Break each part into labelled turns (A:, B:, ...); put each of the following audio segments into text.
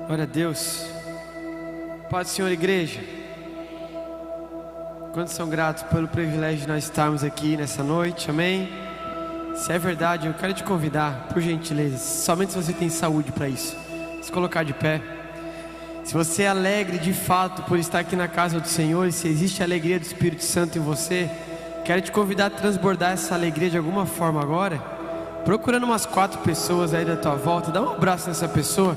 A: Glória a Deus. Paz do Senhor, igreja. Quantos são gratos pelo privilégio de nós estarmos aqui nessa noite, amém? Se é verdade, eu quero te convidar, por gentileza, somente se você tem saúde para isso, se colocar de pé. Se você é alegre de fato por estar aqui na casa do Senhor, e se existe a alegria do Espírito Santo em você, quero te convidar a transbordar essa alegria de alguma forma agora, procurando umas 4 pessoas aí da tua volta. Dá um abraço nessa pessoa.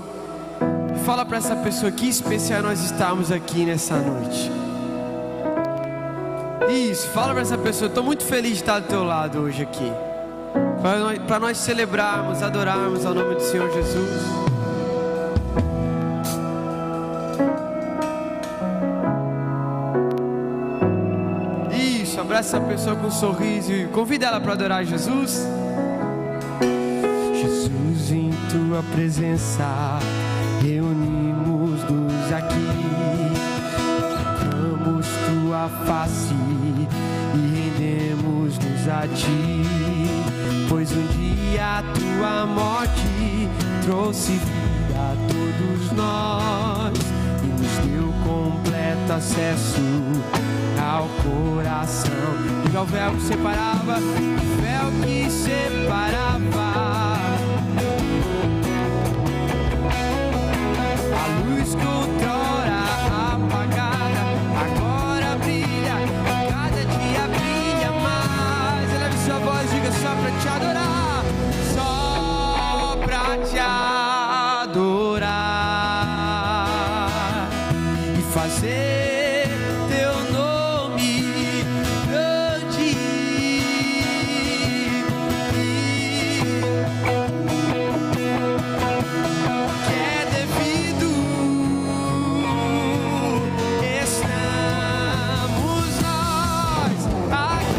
A: Fala para essa pessoa que especial nós estamos aqui nessa noite. Isso, fala para essa pessoa: estou muito feliz de estar do teu lado hoje aqui, para nós celebrarmos, adorarmos ao nome do Senhor Jesus. Isso, abraça essa pessoa com um sorriso e convida ela para adorar Jesus. Jesus, em tua presença reunimos-nos aqui, amamos tua face e rendemos-nos a ti, pois um dia a tua morte trouxe vida a todos nós e nos deu completo acesso ao coração. Diga: o véu que separava, o véu que separava. A luz que outrora apagada agora brilha, cada dia brilha mais. Eleve sua voz, diga: só pra te adorar, só pra te adorar e fazer teu nome grande. Que é devido estamos nós aqui.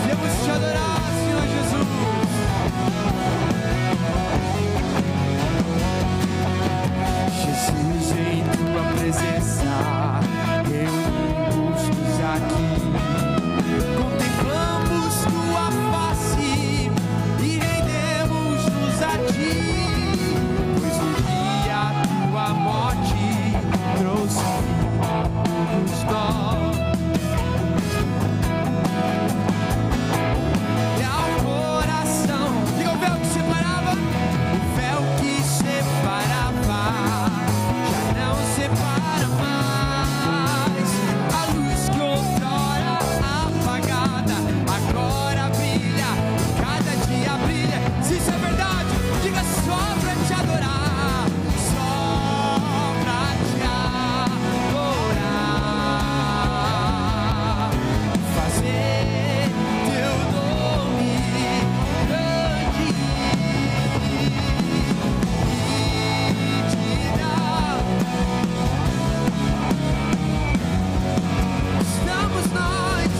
A: Devemos te adorar, Senhor Jesus. Jesus, em tua presença reunimos-nos aqui, contemplamos tua face e rendemos-nos a ti, pois um dia a tua morte trouxe a todos nós e ao coração. Diga: o véu que separava, o véu que separava já não separa mais. A luz que outrora apagada agora brilha, cada dia brilha. Se isso é verdade, diga: só pra te adorar, só pra te adorar, fazer teu nome grande e te dar. Estamos nós.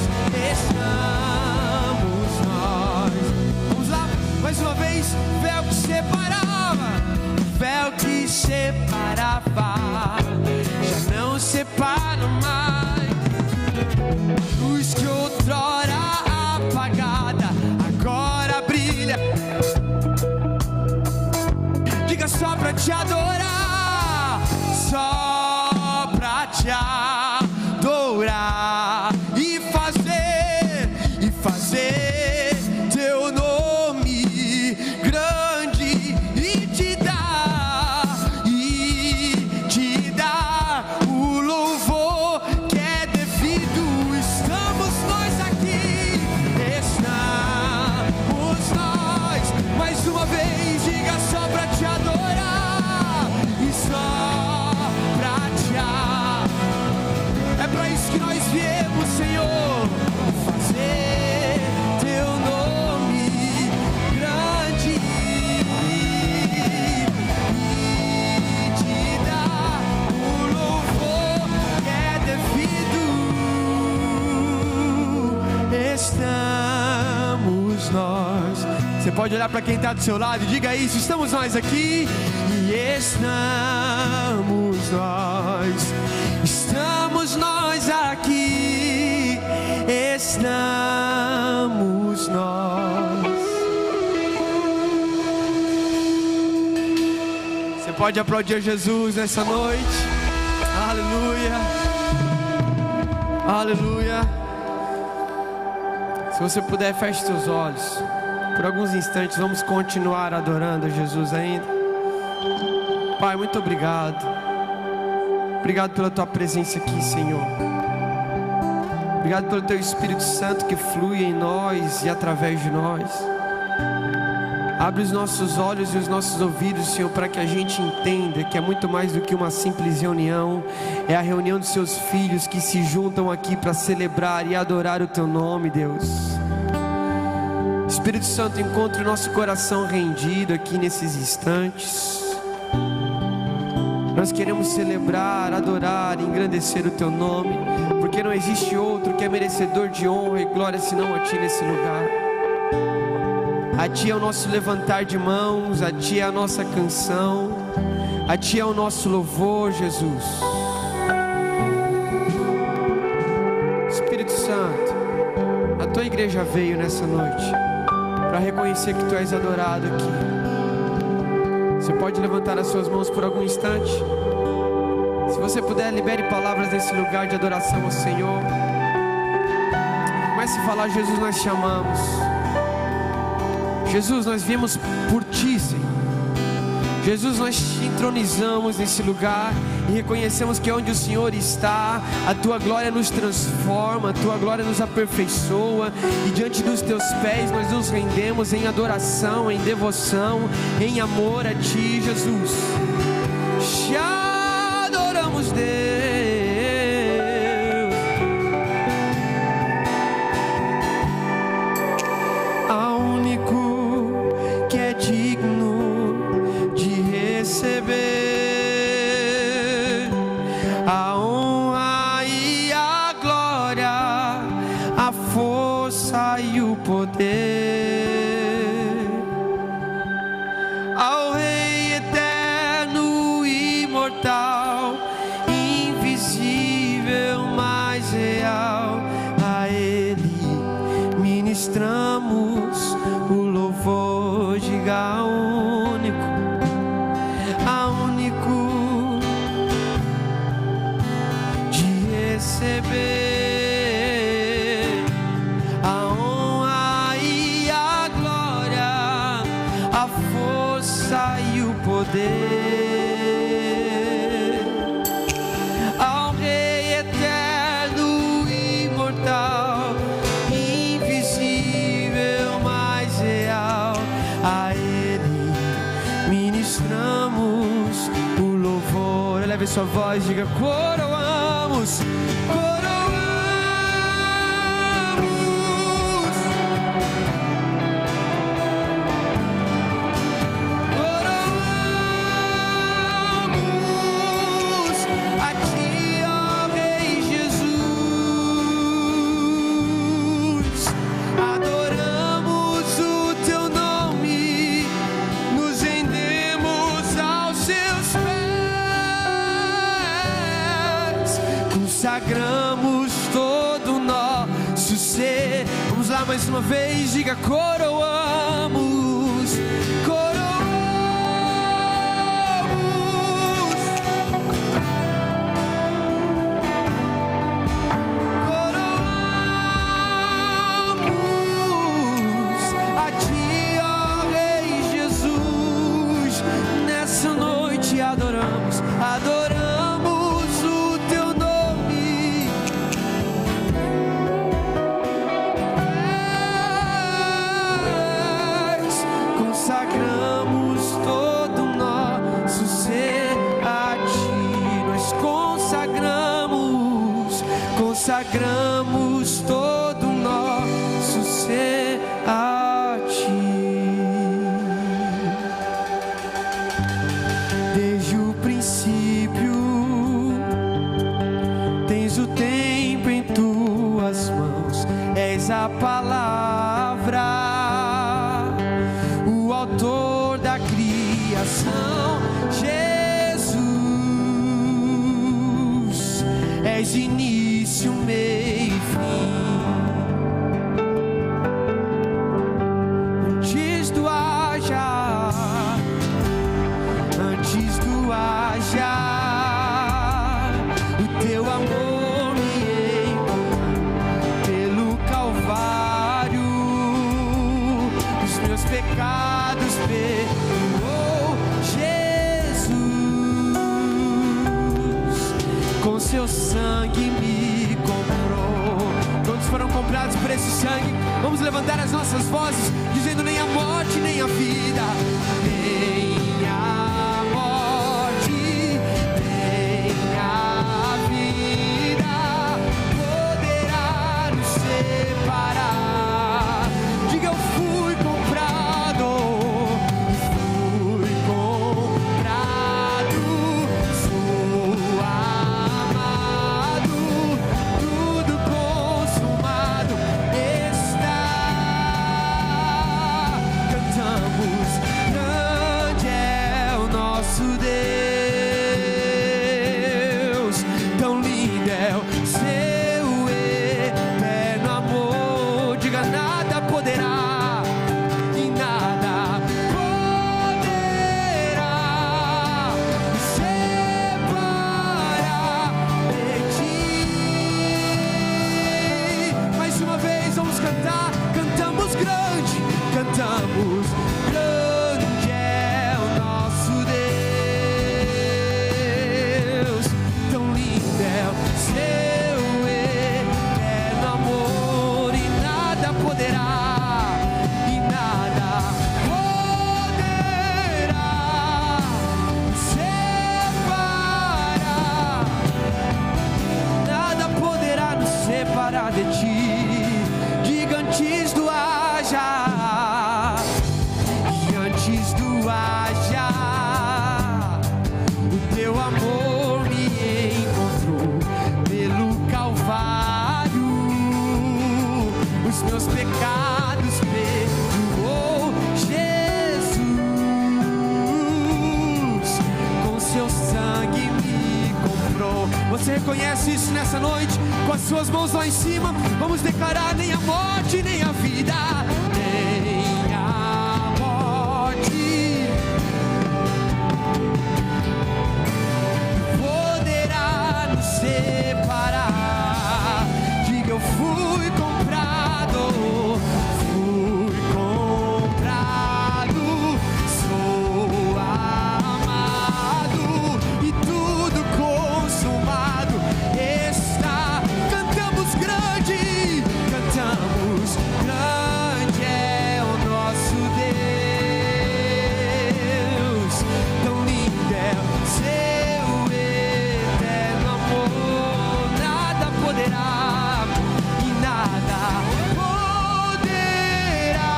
A: Vamos lá, mais uma vez. Véu que separava, véu que separava já não separa mais. Luz que outrora apagada agora brilha. Diga: só pra te adorar, só pra te adorar e fazer teu nome grande e te dar o louvor que é devido. Estamos nós aqui, estamos nós. Mais uma vez, diga: só pra te adorar e só pra te adorar. É pra isso que nós viemos, Senhor, fazer teu nome grande e te dar o louvor que é devido. Estamos nós. Você pode olhar para quem está do seu lado e diga isso: estamos nós aqui e estamos nós. Estamos nós aqui, estamos nós. pode aplaudir Jesus nessa noite. Aleluia. Aleluia. Se você puder, feche seus olhos. Por alguns instantes vamos continuar adorando a Jesus ainda. Pai, muito obrigado. Obrigado pela tua presença aqui, Senhor. Obrigado pelo teu Espírito Santo que flui em nós e através de nós. Abre os nossos olhos e os nossos ouvidos, Senhor, para que a gente entenda que é muito mais do que uma simples reunião. É a reunião dos seus filhos que se juntam aqui para celebrar e adorar o teu nome, Deus. Espírito Santo, encontre o nosso coração rendido aqui nesses instantes. Nós queremos celebrar, adorar, engrandecer o teu nome, porque não existe outro que é merecedor de honra e glória senão a ti nesse lugar. A ti é o nosso levantar de mãos, a ti é a nossa canção, a ti é o nosso louvor, Jesus. Espírito Santo, a tua igreja veio nessa noite para reconhecer que tu és adorado aqui. Você pode levantar as suas mãos por algum instante? Se você puder, libere palavras nesse lugar de adoração ao Senhor. Comece a falar: Jesus, nós te amamos. Jesus, nós viemos por ti, Senhor. Jesus, nós te entronizamos nesse lugar e reconhecemos que onde o Senhor está, a tua glória nos transforma, a tua glória nos aperfeiçoa, e diante dos teus pés nós nos rendemos em adoração, em devoção, em amor a ti, Jesus. Te adoramos, Deus. Ao Rei eterno, imortal, invisível, mais real, a Ele ministramos o louvor. Diga: a único de receber e o poder, ao Rei eterno, imortal, invisível, mais real, a Ele ministramos o louvor. Eleve sua voz, diga: coroamos, coroamos. Consagramos todo o nosso ser. Vamos lá mais uma vez, diga: coroamos, coroamos. Coroamos a ti, ó Rei Jesus. Nessa noite adoramos, adoramos. Consagramos todo o nosso ser a ti. Nós consagramos todo o nosso ser a ti. Desde o princípio tens o tempo em tuas mãos, és a palavra, o autor da criação. Jesus, és início, meio e fim. Antes do haja, antes do meus pecados perdoou. Jesus, com seu sangue me comprou. Todos foram comprados por esse sangue. Vamos levantar as nossas vozes, dizendo: nem a morte, nem a vida, nem a morte, nem a vida poderá nos separar. Diga: eu fui comprado, sou amado, tudo consumado está. Cantamos: grande é o nosso Deus, tão lindo é o seu eterno amor. Diga: nada poderá e nada poderá separar de ti. Mais uma vez vamos cantar. Cantamos: grande, cantamos: grande é o nosso Deus, tão lindo é o seu eterno amor, e nada poderá separar, nada poderá nos separar de ti. Diga: antes do haja, e antes do haja, o teu amor me encontrou pelo Calvário, os meus pecados perdoou. Jesus, com seu sangue me comprou. Você reconhece isso nessa noite? Com as suas mãos lá em cima, vamos declarar: nem a morte, nem a vida, nem a morte poderá nos separar. Diga: eu fui comprado, sou amado, e tudo consumado está. Cantamos: grande, cantamos: grande é o nosso Deus, tão lindo é o seu eterno amor, nada poderá e nada poderá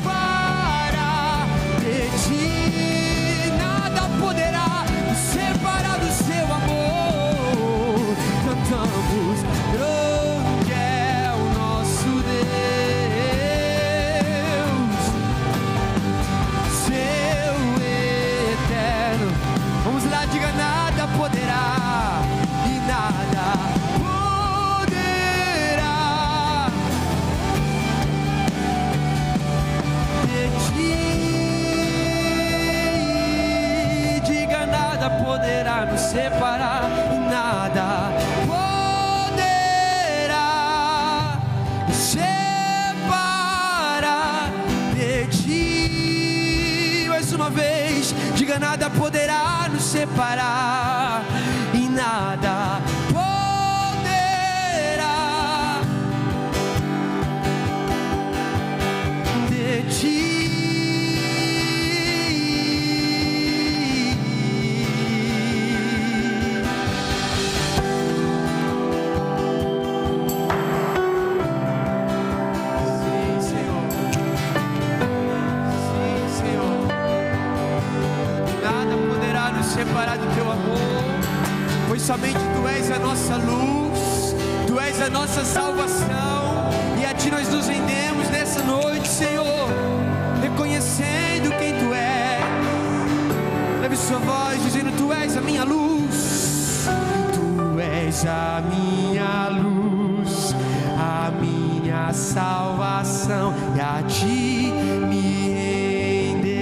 A: separar de ti, nada poderá separar do seu amor. Cantamos: grande é o nosso Deus, seu eterno. Vamos lá, diga: nada poderá e nada poderá de ti. Diga: nada poderá nos separar e nada poderá nos separar de ti. Mais uma vez, diga: nada poderá nos separar e nada poderá de ti. Sim, Senhor. Sim, Senhor. Nada poderá nos separar do teu amor, pois somente tu és a nossa luz, tu és a nossa salvação, e a ti nós nos rendemos nessa noite, Senhor, reconhecendo quem tu és. Leve sua voz dizendo: tu és a minha luz, tu és a minha luz, a minha salvação, e a ti me renderei.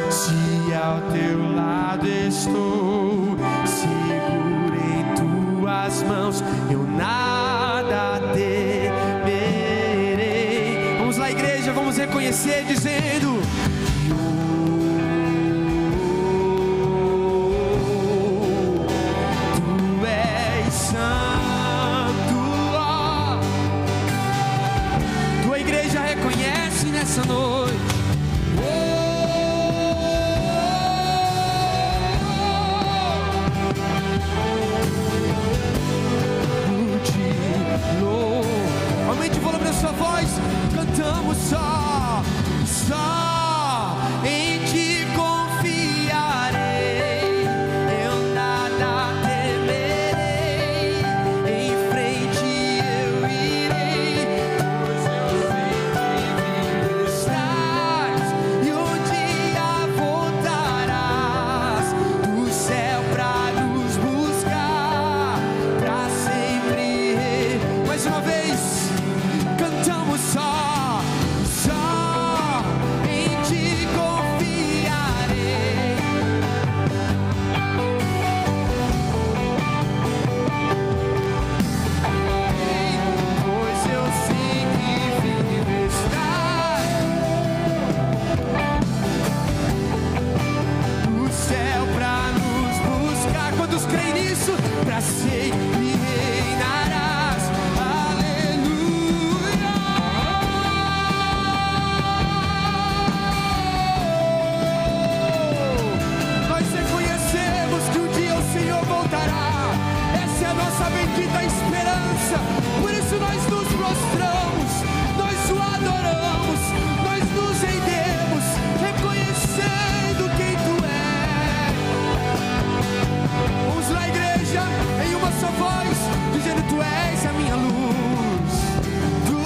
A: Se ao teu lado estou, seguro em tuas mãos, eu reconhecer dizendo: Tu és santo. Tua igreja reconhece nessa noite. Aumente o volume da sua voz. Cantamos só em ti confiarei. Eu nada temerei. Em frente eu irei, pois eu sei que estás e um dia voltarás do céu pra nos buscar, pra sempre. Mais uma vez, cantamos só em ti confiarei. Pois eu sei que vivo estás no céu pra nos buscar. Quantos creem nisso? Pra sempre reinarás. Nossa bendita esperança. Por isso nós nos prostramos, nós o adoramos, nós nos rendemos, reconhecendo quem tu és. Vamos lá, igreja, em uma só voz, dizendo: Tu és a minha luz, Tu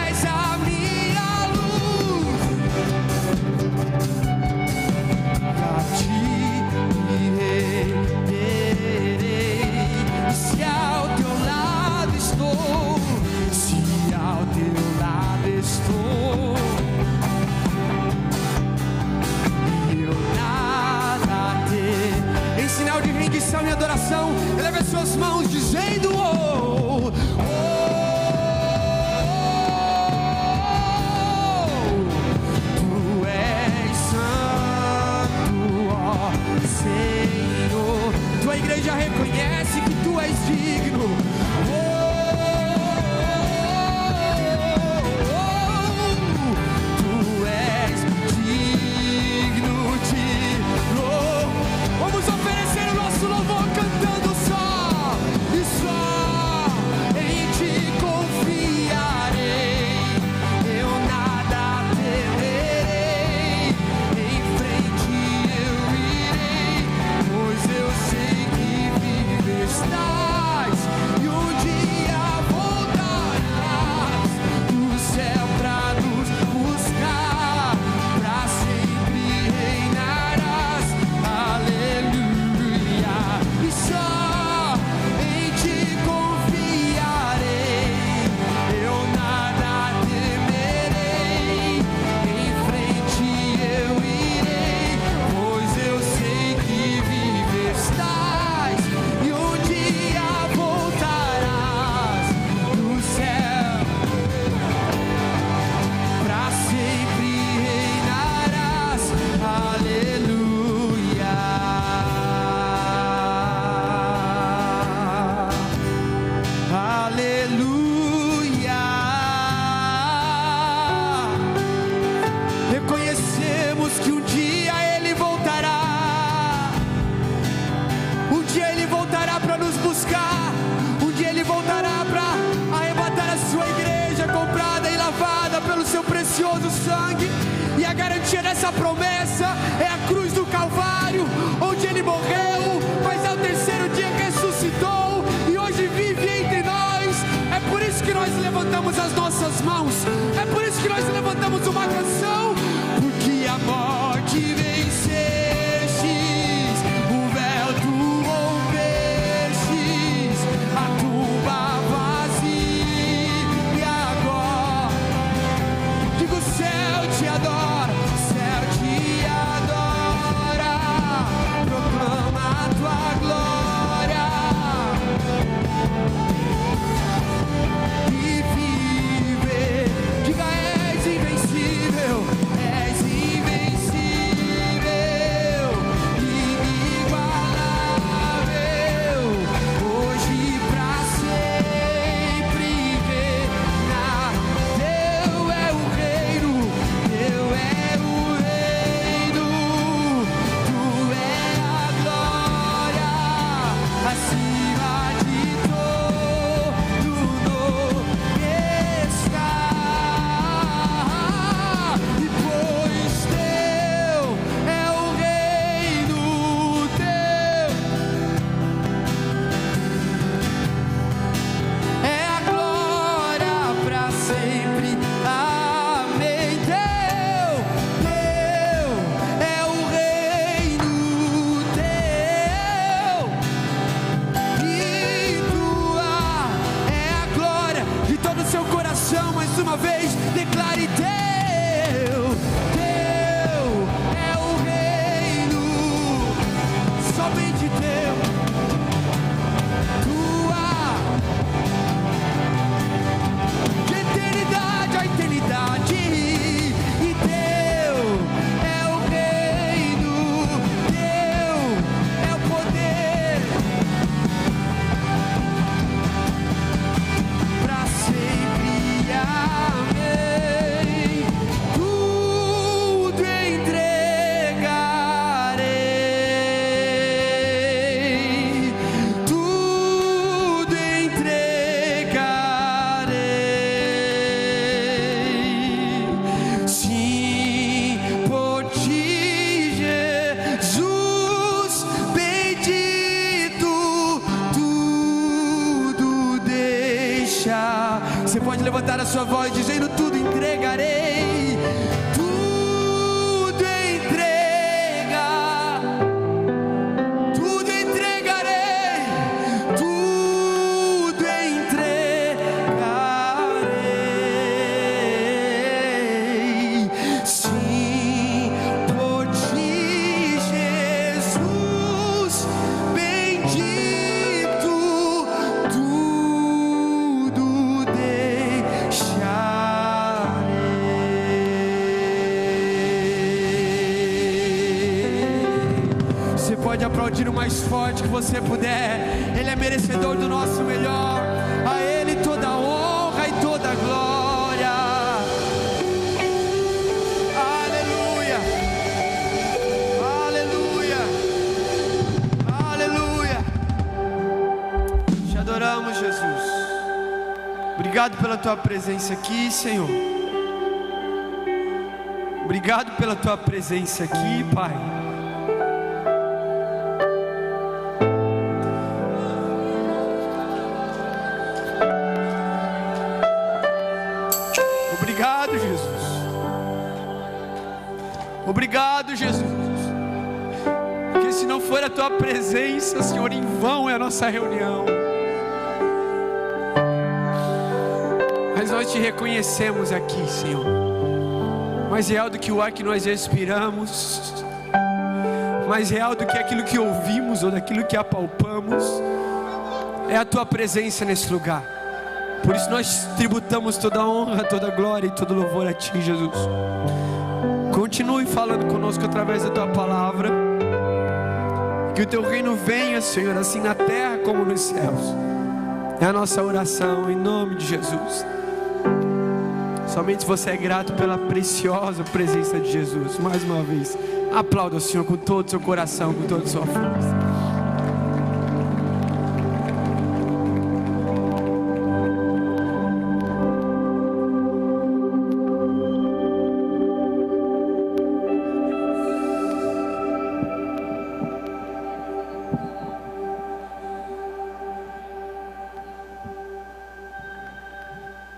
A: és a minha luz. A ti me renderei. Se ao teu lado estou, se ao teu lado estou, e eu nada ter. Em sinal de rendição e adoração, eleve as suas mãos dizendo: oh, oh, Tu és santo, ó Senhor. Tua igreja reconhece que Tu és digno. Tu és digno de louvor. Vamos oferecer o nosso louvor cantando só e só em Ti confiarei. Eu nada temerei. Em frente eu irei, pois eu sei que vivo estás e um dia voltarás do céu pra nos buscar, pra sempre reinarás. Aleluia. E só em Ti confiarei. Eu nada temerei. Em frente eu irei, pois eu sei que vivo estás e um dia voltarás do céu, pra sempre reinarás. Aleluia. Aleluia. Reconhecemos que um dia Ele voltará. Um dia Ele voltará para nos buscar. Um dia Ele voltará para arrebatar a sua igreja, comprada e lavada pelo seu precioso sangue. E a garantia dessa promessa é a cruz do Calvário, onde Ele morreu, mas ao terceiro dia ressuscitou e hoje vive entre nós. É por isso que nós levantamos as nossas mãos. É por isso que nós levantamos uma canção. Porque a morte vencestes, o véu tu rompestes, a tumba vazia. E agora, digo, o céu te adora, o céu te adora, proclama a tua glória. E viver, diga, és invencível. mais uma vez, declare teu é o reino, somente teu, tua, de eternidade a eternidade, e teu é o reino, teu é o poder, pra sempre, amém. Tudo entregarei, tudo entregarei, sim, por ti, Jesus bendito, tudo deixa. Você pode levantar a sua voz dizendo: tudo entregarei, tudo entrega, tudo entregarei, tudo entregarei, sim, por ti, Jesus bendito, tudo deixarei. Você pode aplaudir o mais forte que você puder. Ele é merecedor do nosso melhor. A Ele toda a honra e toda a glória. Aleluia, aleluia, aleluia. Te adoramos, Jesus. Obrigado pela tua presença aqui, Senhor. Obrigado pela tua presença aqui, Pai. Obrigado, Jesus. Obrigado, Jesus. Porque se não for a tua presença, Senhor, em vão é a nossa reunião. Mas nós te reconhecemos aqui, Senhor. Mais real do que o ar que nós respiramos, mais real do que aquilo que ouvimos ou daquilo que apalpamos, é a tua presença nesse lugar. Por isso nós tributamos toda a honra, toda a glória e todo louvor a ti, Jesus. Continue falando conosco através da tua palavra. Que o teu reino venha, Senhor, assim na terra como nos céus. É a nossa oração em nome de Jesus. Somente você é grato pela preciosa presença de Jesus. Mais uma vez, aplauda o Senhor com todo o seu coração, com toda a sua força.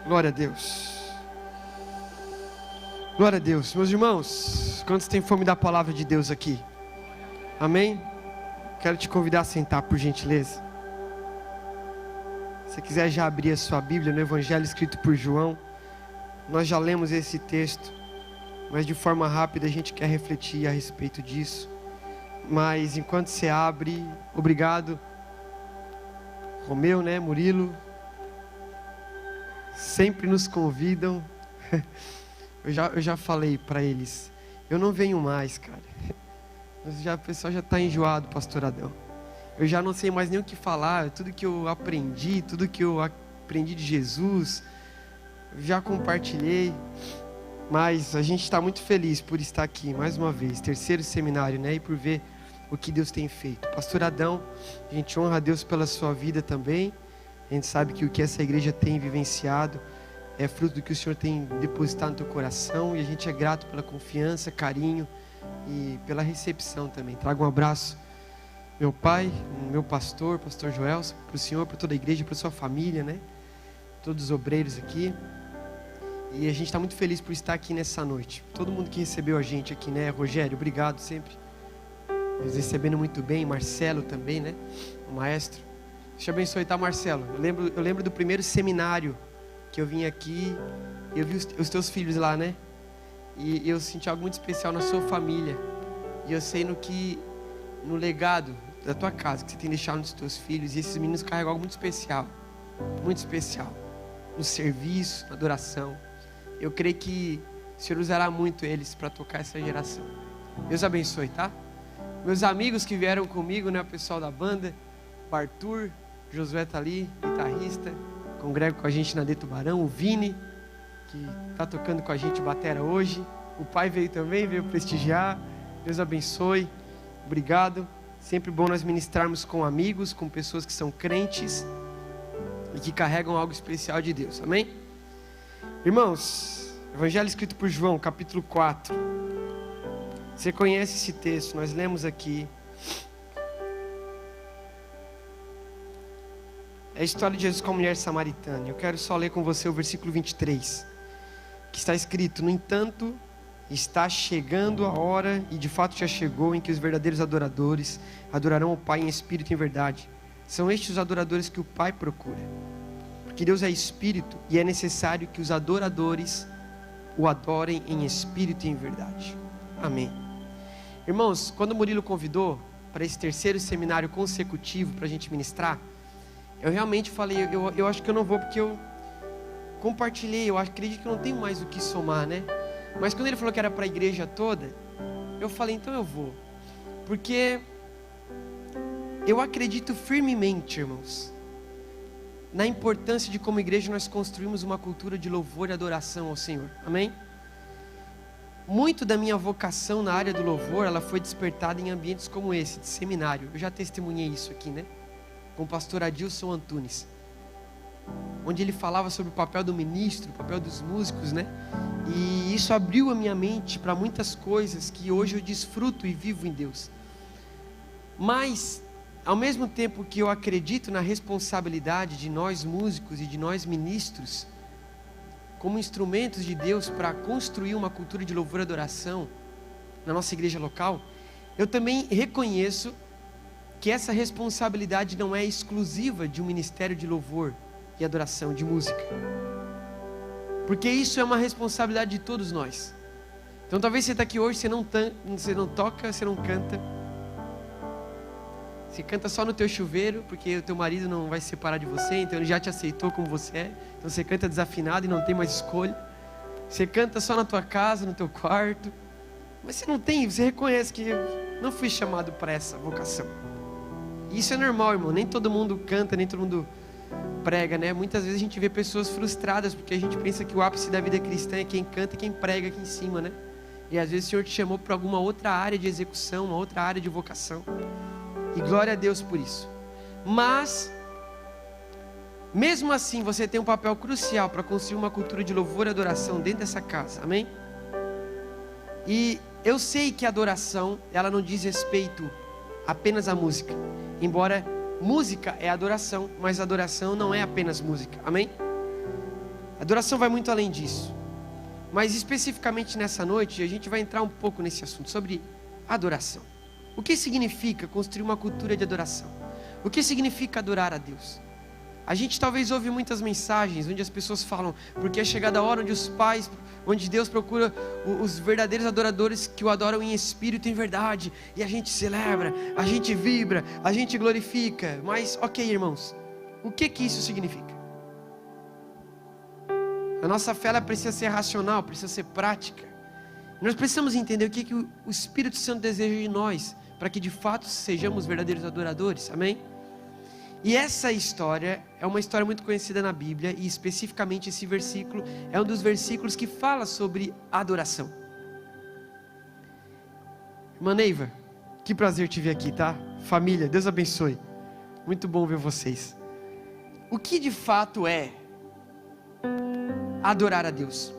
A: Glória a Deus. Glória a Deus. Meus irmãos, quantos têm fome da palavra de Deus aqui? Amém? Quero te convidar a sentar, por gentileza. Se quiser já abrir a sua Bíblia no Evangelho escrito por João. Nós já lemos esse texto, mas de forma rápida a gente quer refletir a respeito disso. Mas enquanto você abre, obrigado Romeu, né, Murilo, sempre nos convidam. Eu já falei para eles, eu não venho mais, cara. O pessoal já está enjoado, pastor Adão. Eu já não sei mais nem o que falar. Tudo que eu aprendi, tudo que eu aprendi de Jesus, já compartilhei. Mas a gente está muito feliz por estar aqui mais uma vez, terceiro seminário, né? E por ver o que Deus tem feito. Pastor Adão, a gente honra a Deus pela sua vida também. A gente sabe que o que essa igreja tem vivenciado é fruto do que o Senhor tem depositado no teu coração. E a gente é grato pela confiança, carinho e pela recepção também. Trago um abraço, meu pai, meu pastor Joel, para o Senhor, para toda a igreja, para sua família, né? Todos os obreiros aqui. E a gente está muito feliz por estar aqui nessa noite. Todo mundo que recebeu a gente aqui, né? Rogério, obrigado sempre. Eles recebendo muito bem. Marcelo também, né? O maestro. Deus te abençoe, tá, Marcelo? Eu lembro do primeiro seminário que eu vim aqui, eu vi os teus filhos lá, né? E eu senti algo muito especial na sua família. E eu sei no legado da tua casa, que você tem deixado nos teus filhos. E esses meninos carregam algo muito especial. Muito especial. No serviço, na adoração. Eu creio que o Senhor usará muito eles para tocar essa geração. Deus abençoe, tá? Meus amigos que vieram comigo, né? O pessoal da banda. O Arthur, Josué tá ali, guitarrista. Congrega com a gente na De Tubarão. O Vini, que tá tocando com a gente batera hoje. O pai veio também, veio prestigiar. Deus abençoe. Obrigado. Sempre bom nós ministrarmos com amigos, com pessoas que são crentes e que carregam algo especial de Deus. Amém? Irmãos, Evangelho escrito por João, capítulo 4. Você conhece esse texto, nós lemos aqui. É a história de Jesus com a mulher samaritana. Eu quero só ler com você o versículo 23. Que está escrito: no entanto, está chegando a hora, e de fato já chegou, em que os verdadeiros adoradores adorarão o Pai em espírito e em verdade. São estes os adoradores que o Pai procura. Porque Deus é espírito e é necessário que os adoradores o adorem em espírito e em verdade. Amém. Irmãos, quando o Murilo convidou para esse terceiro seminário consecutivo para a gente ministrar, eu realmente falei, eu acho que eu não vou, porque eu compartilhei, eu acredito que eu não tenho mais o que somar, né? Mas quando ele falou que era para a igreja toda, eu falei, então eu vou. Porque eu acredito firmemente, irmãos, na importância de como igreja nós construímos uma cultura de louvor e adoração ao Senhor. Amém? Muito da minha vocação na área do louvor, ela foi despertada em ambientes como esse, de seminário. Eu já testemunhei isso aqui, né? Com o pastor Adilson Antunes, onde ele falava sobre o papel do ministro, o papel dos músicos, né? E isso abriu a minha mente para muitas coisas que hoje eu desfruto e vivo em Deus. Mas, ao mesmo tempo que eu acredito na responsabilidade de nós músicos e de nós ministros, como instrumentos de Deus para construir uma cultura de louvor e adoração na nossa igreja local, eu também reconheço que essa responsabilidade não é exclusiva de um ministério de louvor e adoração, de música. Porque isso é uma responsabilidade de todos nós. Então talvez você está aqui hoje, você não toca, você não canta. Você canta só no teu chuveiro, porque o teu marido não vai se separar de você, então ele já te aceitou como você é. Então você canta desafinado e não tem mais escolha. Você canta só na tua casa, no teu quarto. Mas você não tem, você reconhece que eu não fui chamado para essa vocação. E isso é normal, irmão. Nem todo mundo canta, nem todo mundo prega, né? Muitas vezes a gente vê pessoas frustradas, porque a gente pensa que o ápice da vida cristã é quem canta e quem prega aqui em cima, né? E às vezes o Senhor te chamou para alguma outra área de execução, uma outra área de vocação. E glória a Deus por isso. Mas, mesmo assim, você tem um papel crucial para construir uma cultura de louvor e adoração dentro dessa casa, amém? E eu sei que a adoração, ela não diz respeito apenas à música. Embora música é adoração, mas adoração não é apenas música, amém? Adoração vai muito além disso. Mas especificamente nessa noite, a gente vai entrar um pouco nesse assunto, sobre adoração. O que significa construir uma cultura de adoração? O que significa adorar a Deus? A gente talvez ouve muitas mensagens onde as pessoas falam, porque é chegada a hora onde Deus procura os verdadeiros adoradores que o adoram em espírito e em verdade, e a gente celebra, a gente vibra, a gente glorifica. Mas, ok, irmãos, o que isso significa? A nossa fé, ela precisa ser racional, precisa ser prática. Nós precisamos entender o que o Espírito Santo deseja de nós, para que de fato sejamos verdadeiros adoradores, amém? E essa história é uma história muito conhecida na Bíblia, e especificamente esse versículo é um dos versículos que fala sobre adoração. Irmã Neiva, que prazer te ver aqui, tá? Família, Deus abençoe. Muito bom ver vocês. O que de fato é adorar a Deus?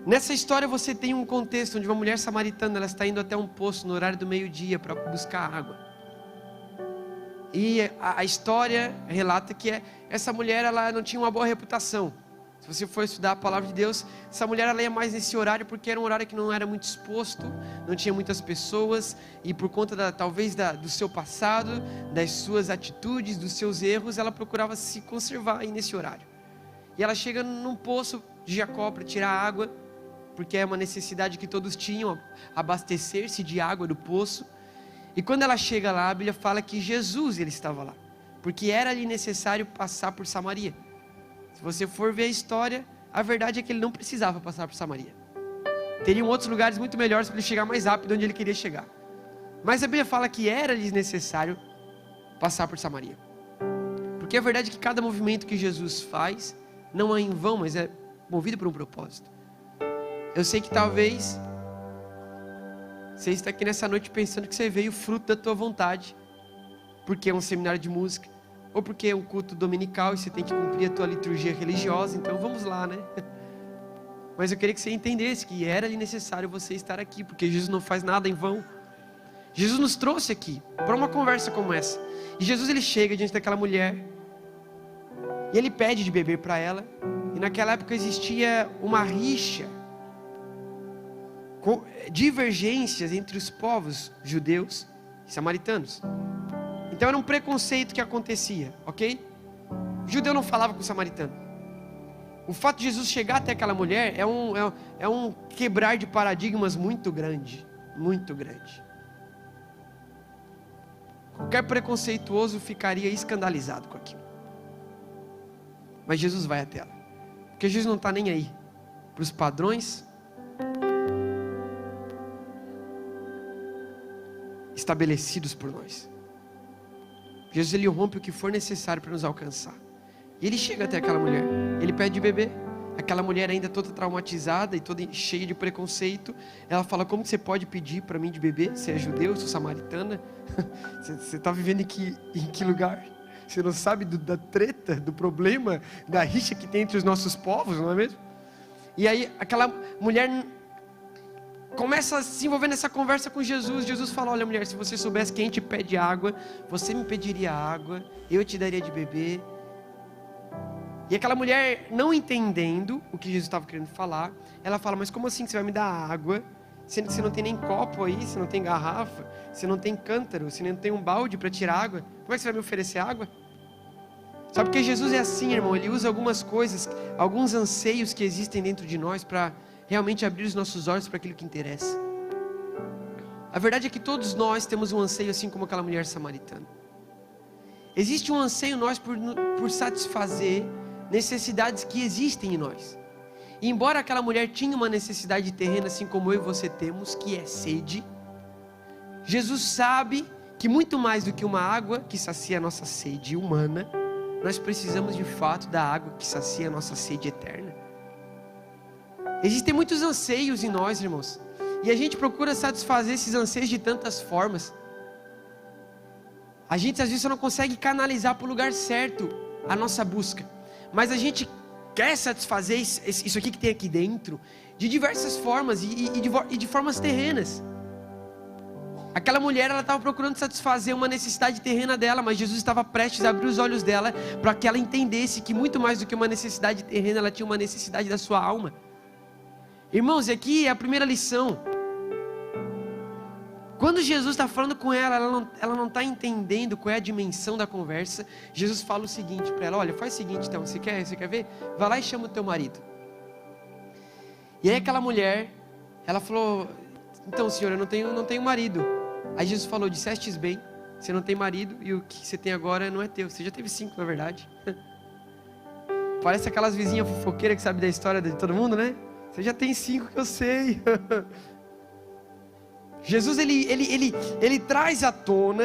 A: Nessa história você tem um contexto onde uma mulher samaritana, ela está indo até um poço no horário do meio-dia para buscar água. E a história relata que essa mulher, ela não tinha uma boa reputação. Se você for estudar a palavra de Deus, essa mulher, ela ia mais nesse horário porque era um horário que não era muito exposto, não tinha muitas pessoas, e por conta talvez do seu passado, das suas atitudes, dos seus erros, ela procurava se conservar aí nesse horário. E ela chega num poço de Jacó para tirar água, porque é uma necessidade que todos tinham, abastecer-se de água do poço. E quando ela chega lá, a Bíblia fala que Jesus ele estava lá, porque era ali necessário passar por Samaria. Se você for ver a história, a verdade é que ele não precisava passar por Samaria. Teriam outros lugares muito melhores para ele chegar mais rápido onde ele queria chegar. Mas a Bíblia fala que era-lhes necessário passar por Samaria. Porque a verdade é que cada movimento que Jesus faz não é em vão, mas é movido por um propósito. Eu sei que talvez você está aqui nessa noite pensando que você veio fruto da tua vontade, porque é um seminário de música, ou porque é um culto dominical e você tem que cumprir a tua liturgia religiosa, então vamos lá, né? Mas eu queria que você entendesse que era necessário você estar aqui, porque Jesus não faz nada em vão. Jesus nos trouxe aqui para uma conversa como essa. E Jesus ele chega diante daquela mulher e ele pede de beber para ela. E naquela época existia uma rixa, divergências entre os povos judeus e samaritanos. Então era um preconceito que acontecia, ok? O judeu não falava com o samaritano. O fato de Jesus chegar até aquela mulher é um quebrar de paradigmas muito grande, muito grande. Qualquer preconceituoso ficaria escandalizado com aquilo. Mas Jesus vai até ela, porque Jesus não está nem aí para os padrões estabelecidos por nós. Jesus ele rompe o que for necessário para nos alcançar. E ele chega até aquela mulher, ele pede de beber. Aquela mulher ainda toda traumatizada e toda cheia de preconceito, ela fala: como que você pode pedir para mim de beber? Você é judeu, eu sou samaritana. Você está vivendo em que lugar? Você não sabe da treta, do problema, da rixa que tem entre os nossos povos, não é mesmo? E aí aquela mulher começa a se envolver nessa conversa com Jesus. Jesus fala: olha mulher, se você soubesse quem te pede água, você me pediria água, eu te daria de beber. E aquela mulher, não entendendo o que Jesus estava querendo falar, ela fala: mas como assim que você vai me dar água, sendo que você não tem nem copo aí, você não tem garrafa, você não tem cântaro, você não tem um balde para tirar água, como é que você vai me oferecer água? Sabe, porque Jesus é assim, irmão, ele usa algumas coisas, alguns anseios que existem dentro de nós para realmente abrir os nossos olhos para aquilo que interessa. A verdade é que todos nós temos um anseio assim como aquela mulher samaritana. Existe um anseio em nós por satisfazer necessidades que existem em nós. E embora aquela mulher tinha uma necessidade terrena, assim como eu e você temos, que é sede, Jesus sabe que muito mais do que uma água que sacia a nossa sede humana, nós precisamos de fato da água que sacia a nossa sede eterna. Existem muitos anseios em nós, irmãos, e a gente procura satisfazer esses anseios de tantas formas. A gente às vezes só não consegue canalizar para o lugar certo a nossa busca, mas a gente quer satisfazer isso aqui que tem aqui dentro de diversas formas e de formas terrenas. Aquela mulher, ela estava procurando satisfazer uma necessidade terrena dela, mas Jesus estava prestes a abrir os olhos dela para que ela entendesse que muito mais do que uma necessidade terrena, ela tinha uma necessidade da sua alma. Irmãos, e aqui é a primeira lição. Quando Jesus está falando com ela, ela não está entendendo qual é a dimensão da conversa. Jesus fala o seguinte para ela: olha, faz o seguinte então, você quer ver? Vai lá e chama o teu marido. E aí aquela mulher, ela falou: então senhor, eu não tenho marido. Aí Jesus falou: dissestes bem, você não tem marido e o que você tem agora não é teu. Você já teve 5 na verdade. Parece aquelas vizinhas fofoqueiras que sabem da história de todo mundo, né? Você já tem 5 que eu sei. Jesus ele traz à tona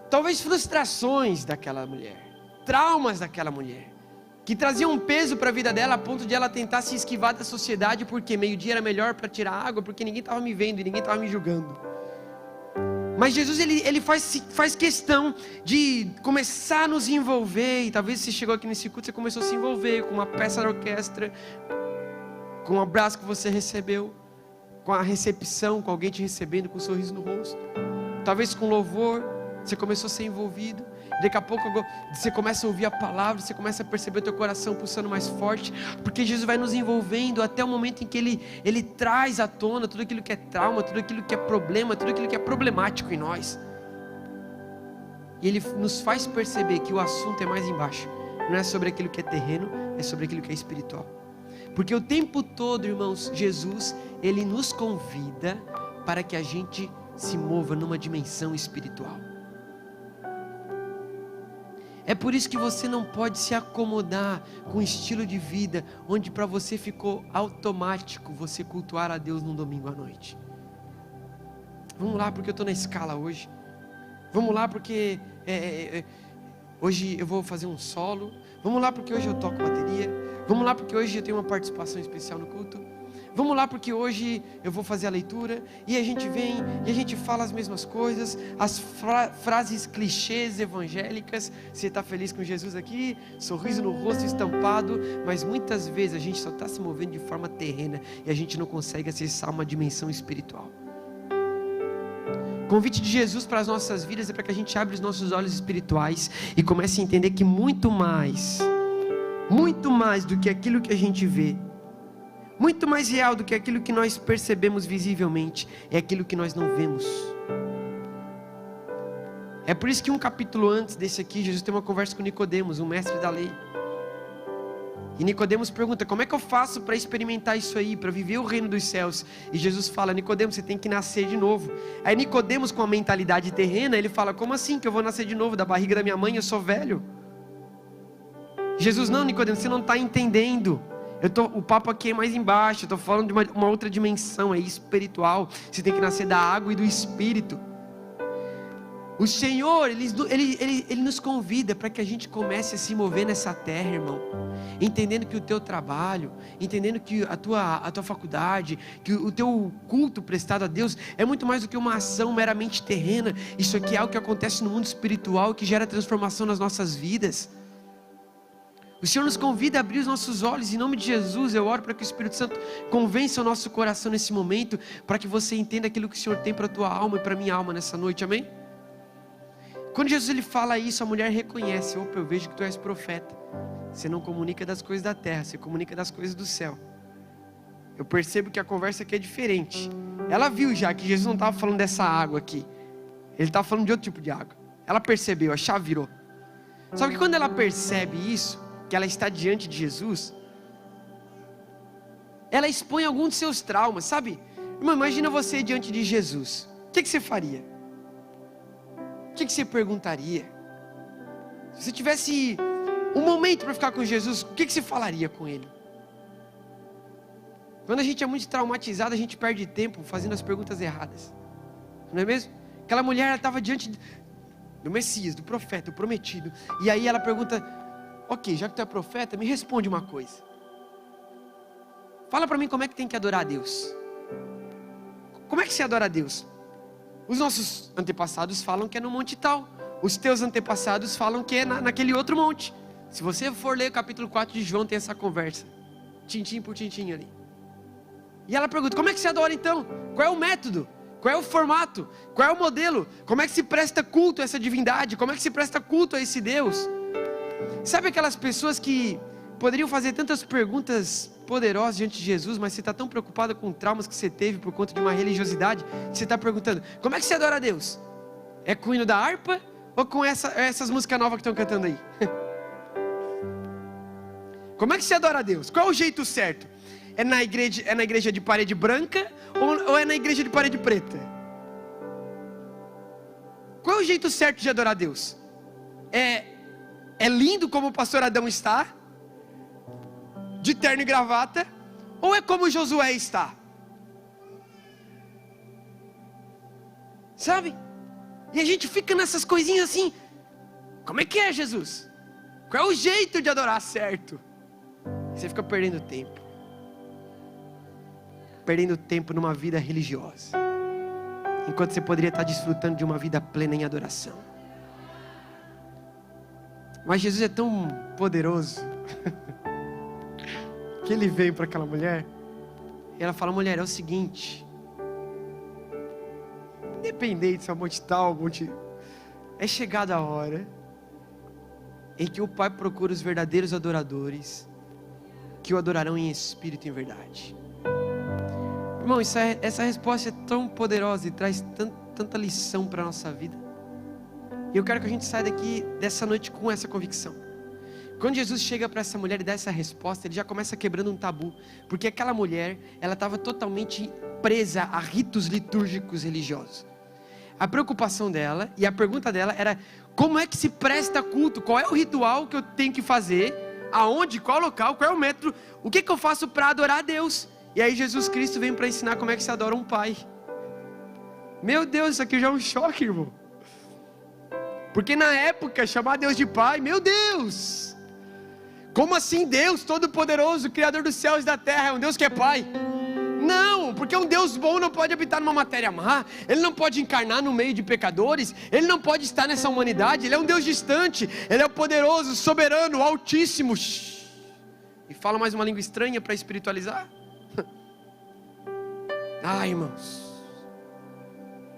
A: talvez frustrações daquela mulher, traumas daquela mulher, que traziam um peso para a vida dela a ponto de ela tentar se esquivar da sociedade, porque meio-dia era melhor para tirar água, porque ninguém estava me vendo e ninguém estava me julgando. Mas Jesus ele faz questão de começar a nos envolver, e talvez você chegou aqui nesse culto, você começou a se envolver com uma peça da orquestra, com um abraço que você recebeu, com a recepção, com alguém te recebendo com um sorriso no rosto, talvez com louvor, você começou a ser envolvido. Daqui a pouco você começa a ouvir a palavra, você começa a perceber o teu coração pulsando mais forte, porque Jesus vai nos envolvendo até o momento em que Ele traz à tona tudo aquilo que é trauma, tudo aquilo que é problema, tudo aquilo que é problemático em nós. E Ele nos faz perceber que o assunto é mais embaixo, não é sobre aquilo que é terreno, é sobre aquilo que é espiritual. Porque o tempo todo, irmãos, Jesus, Ele nos convida para que a gente se mova numa dimensão espiritual. É por isso que você não pode se acomodar com um estilo de vida onde para você ficou automático você cultuar a Deus num domingo à noite. Vamos lá porque eu estou na escala hoje. Vamos lá porque hoje eu vou fazer um solo. Vamos lá porque hoje eu toco bateria. Vamos lá porque hoje eu tenho uma participação especial no culto. Vamos lá porque hoje eu vou fazer a leitura. E a gente vem e a gente fala as mesmas coisas. As frases clichês evangélicas. Você está feliz com Jesus aqui? Sorriso no rosto estampado. Mas muitas vezes a gente só está se movendo de forma terrena. E a gente não consegue acessar uma dimensão espiritual. O convite de Jesus para as nossas vidas é para que a gente abra os nossos olhos espirituais e comece a entender que muito mais do que aquilo que a gente vê, muito mais real do que aquilo que nós percebemos visivelmente, é aquilo que nós não vemos. É por isso que um capítulo antes desse aqui, Jesus tem uma conversa com Nicodemos, um mestre da lei. E Nicodemos pergunta, como é que eu faço para experimentar isso aí, para viver o reino dos céus? E Jesus fala, Nicodemos, você tem que nascer de novo. Aí Nicodemos, com a mentalidade terrena, ele fala, como assim que eu vou nascer de novo? Da barriga da minha mãe, eu sou velho. Jesus, não, Nicodemos, você não está entendendo. O papo aqui é mais embaixo, eu estou falando de uma outra dimensão, é espiritual. Você tem que nascer da água e do Espírito. O Senhor, Ele nos convida para que a gente comece a se mover nessa terra, irmão. Entendendo que o teu trabalho, entendendo que a tua faculdade, que o teu culto prestado a Deus é muito mais do que uma ação meramente terrena. Isso aqui é algo que acontece no mundo espiritual, que gera transformação nas nossas vidas. O Senhor nos convida a abrir os nossos olhos. Em nome de Jesus, eu oro para que o Espírito Santo convença o nosso coração nesse momento, para que você entenda aquilo que o Senhor tem para a tua alma e para a minha alma nessa noite, amém? Quando Jesus ele fala isso, a mulher reconhece, opa, eu vejo que tu és profeta. Você não comunica das coisas da terra, você comunica das coisas do céu. Eu percebo que a conversa aqui é diferente. Ela viu já que Jesus não estava falando dessa água aqui. Ele estava falando de outro tipo de água. Ela percebeu, a chave virou. Só que quando ela percebe isso, que ela está diante de Jesus, ela expõe alguns dos seus traumas, sabe? Irmão, imagina você diante de Jesus. O que você faria? O que você perguntaria? Se você tivesse um momento para ficar com Jesus, o que você falaria com Ele? Quando a gente é muito traumatizado, a gente perde tempo fazendo as perguntas erradas. Não é mesmo? Aquela mulher, ela estava diante do Messias, do profeta, o prometido. E aí ela pergunta, ok, já que tu é profeta, me responde uma coisa. Fala para mim como é que tem que adorar a Deus. Como é que se adora a Deus? Os nossos antepassados falam que é no monte tal. Os teus antepassados falam que é naquele outro monte. Se você for ler o capítulo 4 de João, tem essa conversa. Tintim por tintim ali. E ela pergunta, como é que se adora então? Qual é o método? Qual é o formato? Qual é o modelo? Como é que se presta culto a essa divindade? Como é que se presta culto a esse Deus? Sabe aquelas pessoas que poderiam fazer tantas perguntas poderosas diante de Jesus, mas você está tão preocupado com traumas que você teve por conta de uma religiosidade, que você está perguntando, como é que você adora a Deus? É com o hino da harpa ou com essas músicas novas que estão cantando aí? Como é que você adora a Deus? Qual é o jeito certo? É na igreja de parede branca ou é na igreja de parede preta? Qual é o jeito certo de adorar a Deus? É lindo como o pastor Adão está, de terno e gravata, ou é como Josué está? Sabe? E a gente fica nessas coisinhas assim, como é que é, Jesus? Qual é o jeito de adorar certo? Você fica perdendo tempo numa vida religiosa, enquanto você poderia estar desfrutando de uma vida plena em adoração. Mas Jesus é tão poderoso que Ele veio para aquela mulher e ela fala, mulher, é o seguinte, independente se é monte tal, monte, é chegada a hora em que o Pai procura os verdadeiros adoradores, que o adorarão em espírito e em verdade. Irmão, essa resposta é tão poderosa e traz tanta lição para a nossa vida. E eu quero que a gente saia daqui dessa noite com essa convicção. Quando Jesus chega para essa mulher e dá essa resposta, ele já começa quebrando um tabu, porque aquela mulher, ela estava totalmente presa a ritos litúrgicos religiosos. A preocupação dela e a pergunta dela era: como é que se presta culto? Qual é o ritual que eu tenho que fazer? Aonde? Qual local? Qual é o método? O que eu faço para adorar a Deus? E aí Jesus Cristo vem para ensinar como é que se adora um pai. Meu Deus, isso aqui já é um choque, irmão. Porque na época, chamar Deus de pai, meu Deus! Como assim Deus Todo-Poderoso, Criador dos céus e da terra, é um Deus que é pai? Não, porque um Deus bom não pode habitar numa matéria má, Ele não pode encarnar no meio de pecadores, Ele não pode estar nessa humanidade, Ele é um Deus distante, Ele é o poderoso, soberano, altíssimo. E fala mais uma língua estranha para espiritualizar? Ah, irmãos,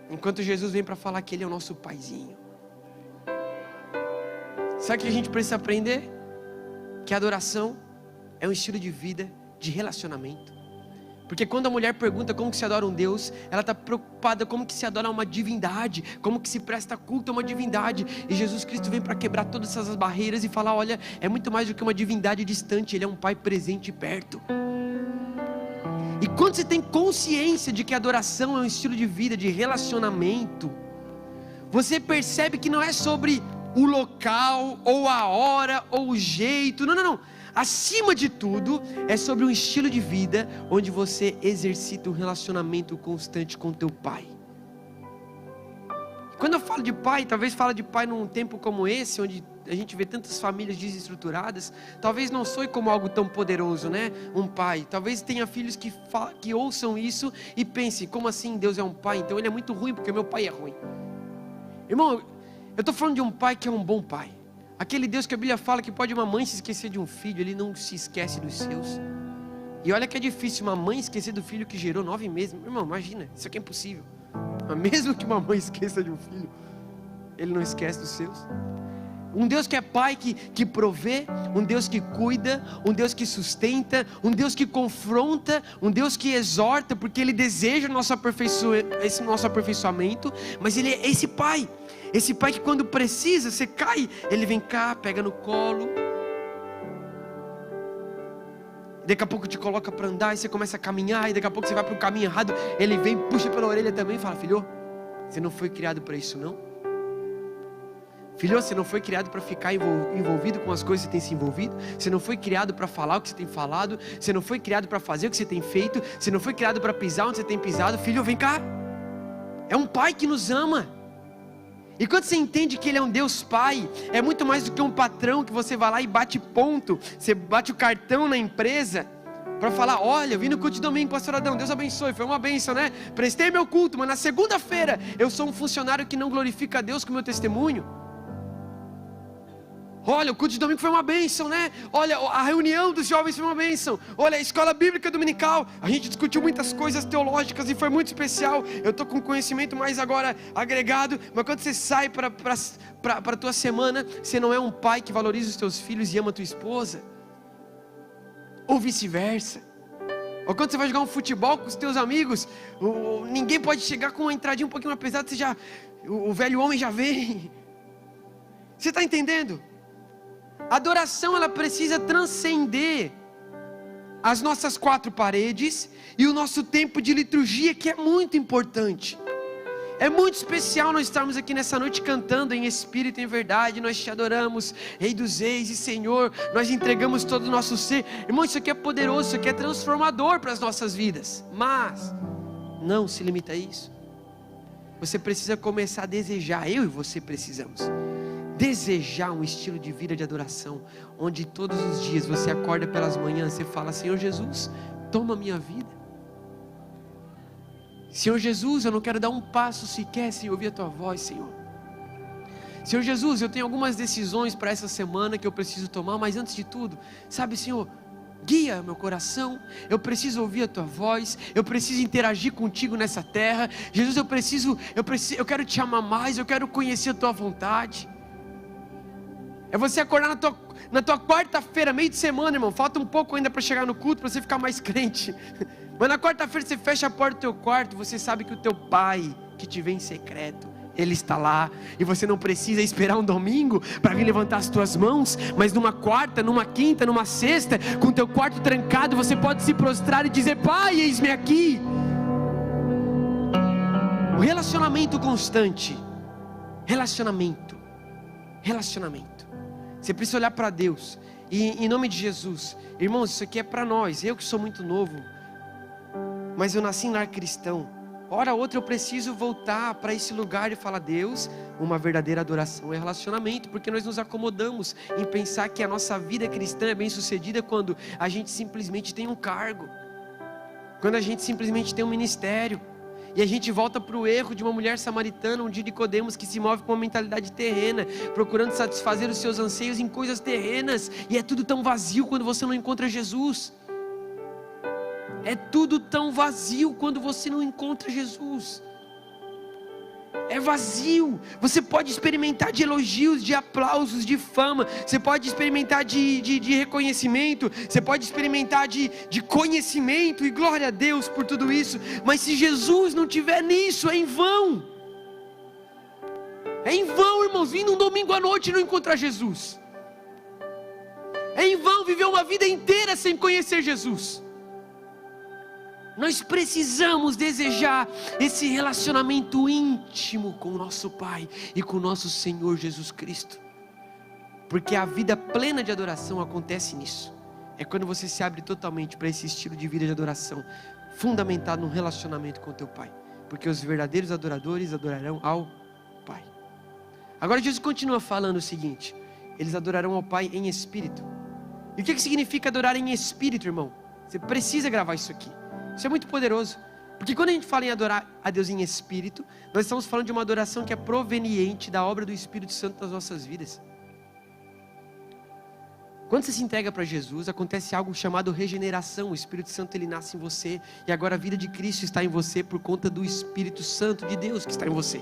A: enquanto Jesus vem para falar que Ele é o nosso paizinho, sabe o que a gente precisa aprender? Que a adoração é um estilo de vida, de relacionamento. Porque quando a mulher pergunta como que se adora um Deus, ela está preocupada como que se adora uma divindade, como que se presta culto a uma divindade. E Jesus Cristo vem para quebrar todas essas barreiras e falar: olha, é muito mais do que uma divindade distante, Ele é um pai presente e perto. E quando você tem consciência de que a adoração é um estilo de vida, de relacionamento, você percebe que não é sobre o local, ou a hora, ou o jeito, não. Acima de tudo, é sobre um estilo de vida, onde você exercita um relacionamento constante com teu pai. Quando eu falo de pai, talvez fale de pai num tempo como esse, onde a gente vê tantas famílias desestruturadas, talvez não soe como algo tão poderoso, né? Um pai, talvez tenha filhos que ouçam isso e pensem: como assim Deus é um pai? Então Ele é muito ruim, porque meu pai é ruim. Irmão, eu estou falando de um pai que é um bom pai. Aquele Deus que a Bíblia fala que pode uma mãe se esquecer de um filho, Ele não se esquece dos seus. E olha que é difícil uma mãe esquecer do filho que gerou 9 meses. Meu irmão, imagina, isso aqui é impossível. Mas mesmo que uma mãe esqueça de um filho, Ele não esquece dos seus. Um Deus que é pai, que provê, um Deus que cuida, um Deus que sustenta, um Deus que confronta, um Deus que exorta, porque Ele deseja esse nosso aperfeiçoamento, mas Ele é esse pai que quando precisa, você cai, Ele vem cá, pega no colo, daqui a pouco te coloca para andar, e você começa a caminhar, e daqui a pouco você vai para o caminho errado, Ele vem, puxa pela orelha também e fala: filho, você não foi criado para isso não? Filho, você não foi criado para ficar envolvido com as coisas que você tem se envolvido. Você não foi criado para falar o que você tem falado. Você não foi criado para fazer o que você tem feito. Você não foi criado para pisar onde você tem pisado. Filho, vem cá. É um pai que nos ama. E quando você entende que Ele é um Deus Pai, é muito mais do que um patrão que você vai lá e bate ponto. Você bate o cartão na empresa para falar: olha, eu vim no culto de domingo, pastor Adão, Deus abençoe, foi uma bênção, né? Prestei meu culto, mas na segunda-feira eu sou um funcionário que não glorifica a Deus com o meu testemunho. Olha, o culto de domingo foi uma bênção, né? Olha, a reunião dos jovens foi uma bênção. Olha, a escola bíblica dominical, a gente discutiu muitas coisas teológicas e foi muito especial. Eu estou com conhecimento mais agora agregado. Mas quando você sai para a tua semana, você não é um pai que valoriza os teus filhos e ama a tua esposa, ou vice-versa. Ou quando você vai jogar um futebol com os teus amigos, ninguém pode chegar com uma entradinha um pouquinho mais pesada, o velho homem já vem. Você está entendendo? A adoração, ela precisa transcender as nossas 4 paredes e o nosso tempo de liturgia, que é muito importante. É muito especial nós estarmos aqui nessa noite cantando em espírito e em verdade. Nós te adoramos, Rei dos Reis e Senhor. Nós entregamos todo o nosso ser. Irmão, isso aqui é poderoso, isso aqui é transformador para as nossas vidas. Mas não se limita a isso. Você precisa começar a desejar, eu e você precisamos desejar um estilo de vida de adoração, onde todos os dias você acorda pelas manhãs, você fala: Senhor Jesus, toma a minha vida. Senhor Jesus, eu não quero dar um passo sequer sem ouvir a tua voz, Senhor. Senhor Jesus, eu tenho algumas decisões para essa semana que eu preciso tomar, mas antes de tudo, sabe, Senhor, guia meu coração, eu preciso ouvir a tua voz, eu preciso interagir contigo nessa terra. Jesus, eu quero te amar mais, eu quero conhecer a tua vontade. É você acordar na tua quarta-feira, meio de semana, irmão. Falta um pouco ainda para chegar no culto, para você ficar mais crente. Mas na quarta-feira você fecha a porta do teu quarto, você sabe que o teu pai, que te vê em secreto, Ele está lá, e você não precisa esperar um domingo para vir levantar as tuas mãos, mas numa quarta, numa quinta, numa sexta, com o teu quarto trancado, você pode se prostrar e dizer: Pai, eis-me aqui. O relacionamento constante, relacionamento, você precisa olhar para Deus, e em nome de Jesus, irmãos, isso aqui é para nós. Eu que sou muito novo, mas eu nasci em lar cristão. Hora ou outra eu preciso voltar para esse lugar e falar: Deus, uma verdadeira adoração é relacionamento, porque nós nos acomodamos em pensar que a nossa vida cristã é bem sucedida quando a gente simplesmente tem um cargo, quando a gente simplesmente tem um ministério, e a gente volta para o erro de uma mulher samaritana, um de Nicodemos, que se move com uma mentalidade terrena, procurando satisfazer os seus anseios em coisas terrenas, e é tudo tão vazio quando você não encontra Jesus. É tudo tão vazio quando você não encontra Jesus. É vazio. Você pode experimentar de elogios, de aplausos, de fama. Você pode experimentar de reconhecimento. Você pode experimentar de conhecimento. E glória a Deus por tudo isso. Mas se Jesus não estiver nisso, é em vão. É em vão, irmãos, vir num domingo à noite e não encontrar Jesus. É em vão viver uma vida inteira sem conhecer Jesus. Nós precisamos desejar esse relacionamento íntimo com o nosso Pai e com o nosso Senhor Jesus Cristo, porque a vida plena de adoração acontece nisso. É quando você se abre totalmente para esse estilo de vida de adoração, fundamentado no relacionamento com o teu Pai, porque os verdadeiros adoradores adorarão ao Pai. Agora Jesus continua falando o seguinte: eles adorarão ao Pai em espírito. E o que significa adorar em espírito, irmão? Você precisa gravar isso aqui. Isso é muito poderoso, porque quando a gente fala em adorar a Deus em espírito, nós estamos falando de uma adoração que é proveniente da obra do Espírito Santo nas nossas vidas. Quando você se entrega para Jesus, acontece algo chamado regeneração. O Espírito Santo, ele nasce em você, e agora a vida de Cristo está em você por conta do Espírito Santo de Deus que está em você.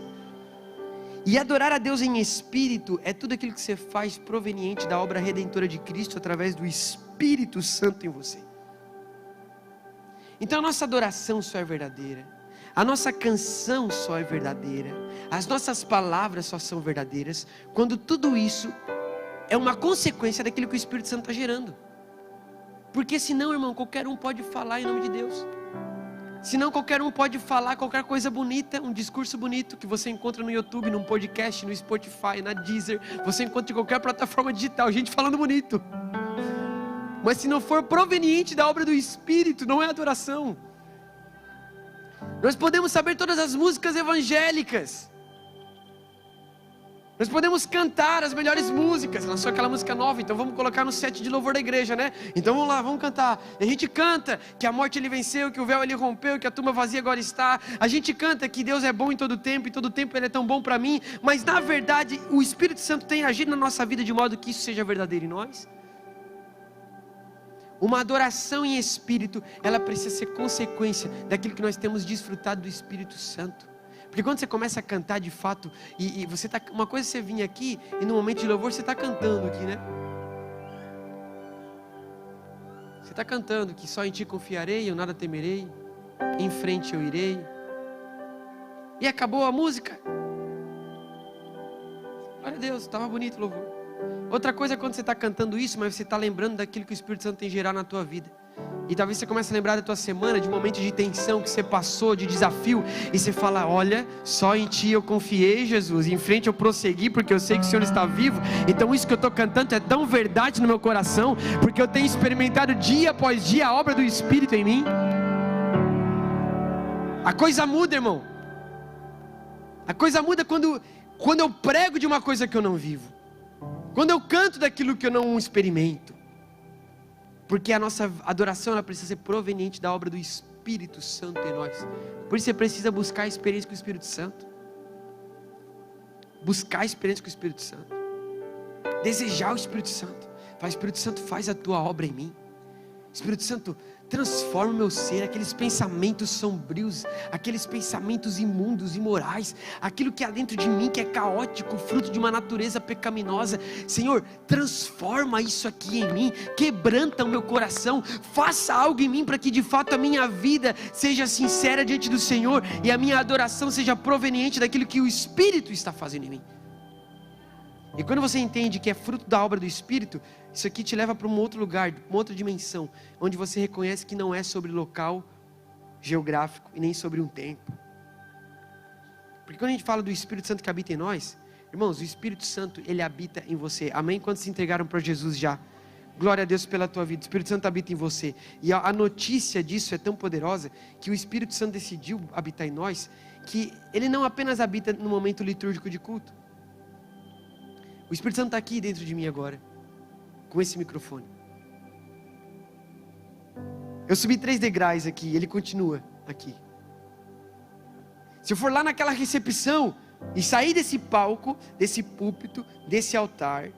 A: E adorar a Deus em espírito é tudo aquilo que você faz proveniente da obra redentora de Cristo através do Espírito Santo em você. Então a nossa adoração só é verdadeira, a nossa canção só é verdadeira, as nossas palavras só são verdadeiras quando tudo isso é uma consequência daquilo que o Espírito Santo está gerando. Porque senão, irmão, qualquer um pode falar em nome de Deus. Senão qualquer um pode falar qualquer coisa bonita, um discurso bonito que você encontra no YouTube, num podcast, no Spotify, na Deezer, você encontra em qualquer plataforma digital, gente falando bonito. Mas se não for proveniente da obra do Espírito, não é adoração. Nós podemos saber todas as músicas evangélicas, nós podemos cantar as melhores músicas. Lançou aquela música nova, então vamos colocar no set de louvor da igreja, né? Então vamos lá, vamos cantar. E a gente canta que a morte ele venceu, que o véu ele rompeu, que a tumba vazia agora está. A gente canta que Deus é bom em todo tempo, e todo tempo ele é tão bom para mim. Mas na verdade o Espírito Santo tem agido na nossa vida de modo que isso seja verdadeiro em nós. Uma adoração em espírito, ela precisa ser consequência daquilo que nós temos desfrutado do Espírito Santo. Porque quando você começa a cantar de fato, e você tá, uma coisa é você vir aqui, e no momento de louvor você está cantando aqui, né? Você está cantando que só em ti confiarei, eu nada temerei, em frente eu irei. E acabou a música. Glória a Deus, estava bonito o louvor. Outra coisa é quando você está cantando isso, mas você está lembrando daquilo que o Espírito Santo tem gerado na tua vida. E talvez você comece a lembrar da tua semana, de momentos de tensão que você passou, de desafio. E você fala: olha, só em ti eu confiei, Jesus. E em frente eu prossegui, porque eu sei que o Senhor está vivo. Então isso que eu estou cantando é tão verdade no meu coração, porque eu tenho experimentado dia após dia a obra do Espírito em mim. A coisa muda, irmão. A coisa muda quando eu prego de uma coisa que eu não vivo, quando eu canto daquilo que eu não experimento. Porque a nossa adoração ela precisa ser proveniente da obra do Espírito Santo em nós. Por isso você precisa buscar a experiência com o Espírito Santo. Buscar a experiência com o Espírito Santo. Desejar o Espírito Santo. Faz, Espírito Santo, faz a tua obra em mim. Espírito Santo, transforma o meu ser, aqueles pensamentos sombrios, aqueles pensamentos imundos, imorais, aquilo que há dentro de mim que é caótico, fruto de uma natureza pecaminosa. Senhor, transforma isso aqui em mim, quebranta o meu coração, faça algo em mim para que de fato a minha vida seja sincera diante do Senhor e a minha adoração seja proveniente daquilo que o Espírito está fazendo em mim. E quando você entende que é fruto da obra do Espírito, isso aqui te leva para um outro lugar, uma outra dimensão, onde você reconhece que não é sobre local geográfico e nem sobre um tempo. Porque quando a gente fala do Espírito Santo que habita em nós, irmãos, o Espírito Santo, ele habita em você. Amém? Quantos se entregaram para Jesus já? Glória a Deus pela tua vida. O Espírito Santo habita em você. E a notícia disso é tão poderosa que o Espírito Santo decidiu habitar em nós, que ele não apenas habita no momento litúrgico de culto. O Espírito Santo está aqui dentro de mim agora, com esse microfone. Eu subi 3 degraus aqui, ele continua aqui. Se eu for lá naquela recepção e sair desse palco, desse púlpito, desse altar,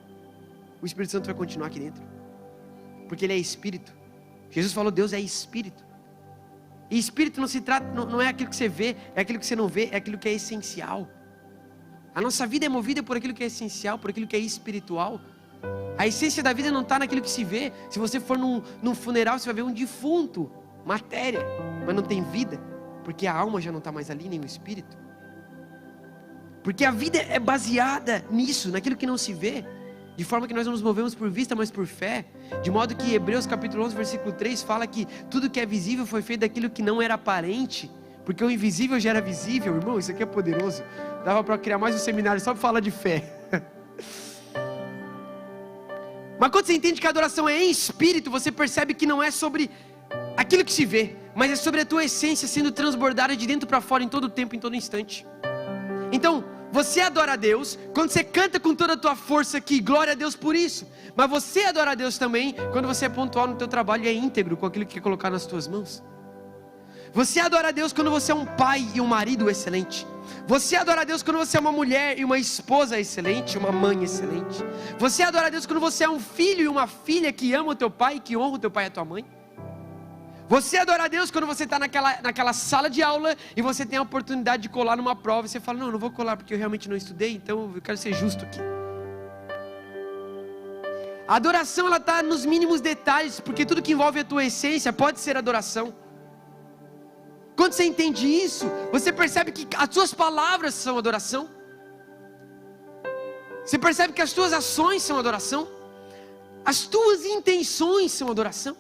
A: o Espírito Santo vai continuar aqui dentro, porque ele é Espírito. Jesus falou, Deus é Espírito. E Espírito não se trata, não é aquilo que você vê, é aquilo que você não vê, é aquilo que é essencial. A nossa vida é movida por aquilo que é essencial, por aquilo que é espiritual. A essência da vida não está naquilo que se vê. Se você for num funeral, você vai ver um defunto, matéria, mas não tem vida, porque a alma já não está mais ali, nem o espírito. Porque a vida é baseada nisso, naquilo que não se vê. De forma que nós não nos movemos por vista, mas por fé. De modo que Hebreus capítulo 11, versículo 3 fala que tudo que é visível foi feito daquilo que não era aparente. Porque o invisível já era visível, irmão, isso aqui é poderoso. Dava para criar mais um seminário só para falar de fé. Mas quando você entende que a adoração é em espírito, você percebe que não é sobre aquilo que se vê, mas é sobre a tua essência sendo transbordada de dentro para fora em todo tempo, em todo instante. Então, você adora a Deus quando você canta com toda a tua força aqui, glória a Deus por isso. Mas você adora a Deus também quando você é pontual no teu trabalho e é íntegro com aquilo que quer colocar nas tuas mãos. Você adora a Deus quando você é um pai e um marido excelente. Você adora a Deus quando você é uma mulher e uma esposa excelente, uma mãe excelente. Você adora a Deus quando você é um filho e uma filha que ama o teu pai e que honra o teu pai e a tua mãe. Você adora a Deus quando você está naquela sala de aula e você tem a oportunidade de colar numa prova e você fala, não vou colar porque eu realmente não estudei, então eu quero ser justo aqui. A adoração, ela está nos mínimos detalhes, porque tudo que envolve a tua essência pode ser adoração. Quando você entende isso, você percebe que as suas palavras são adoração. Você percebe que as tuas ações são adoração. As tuas intenções são adoração.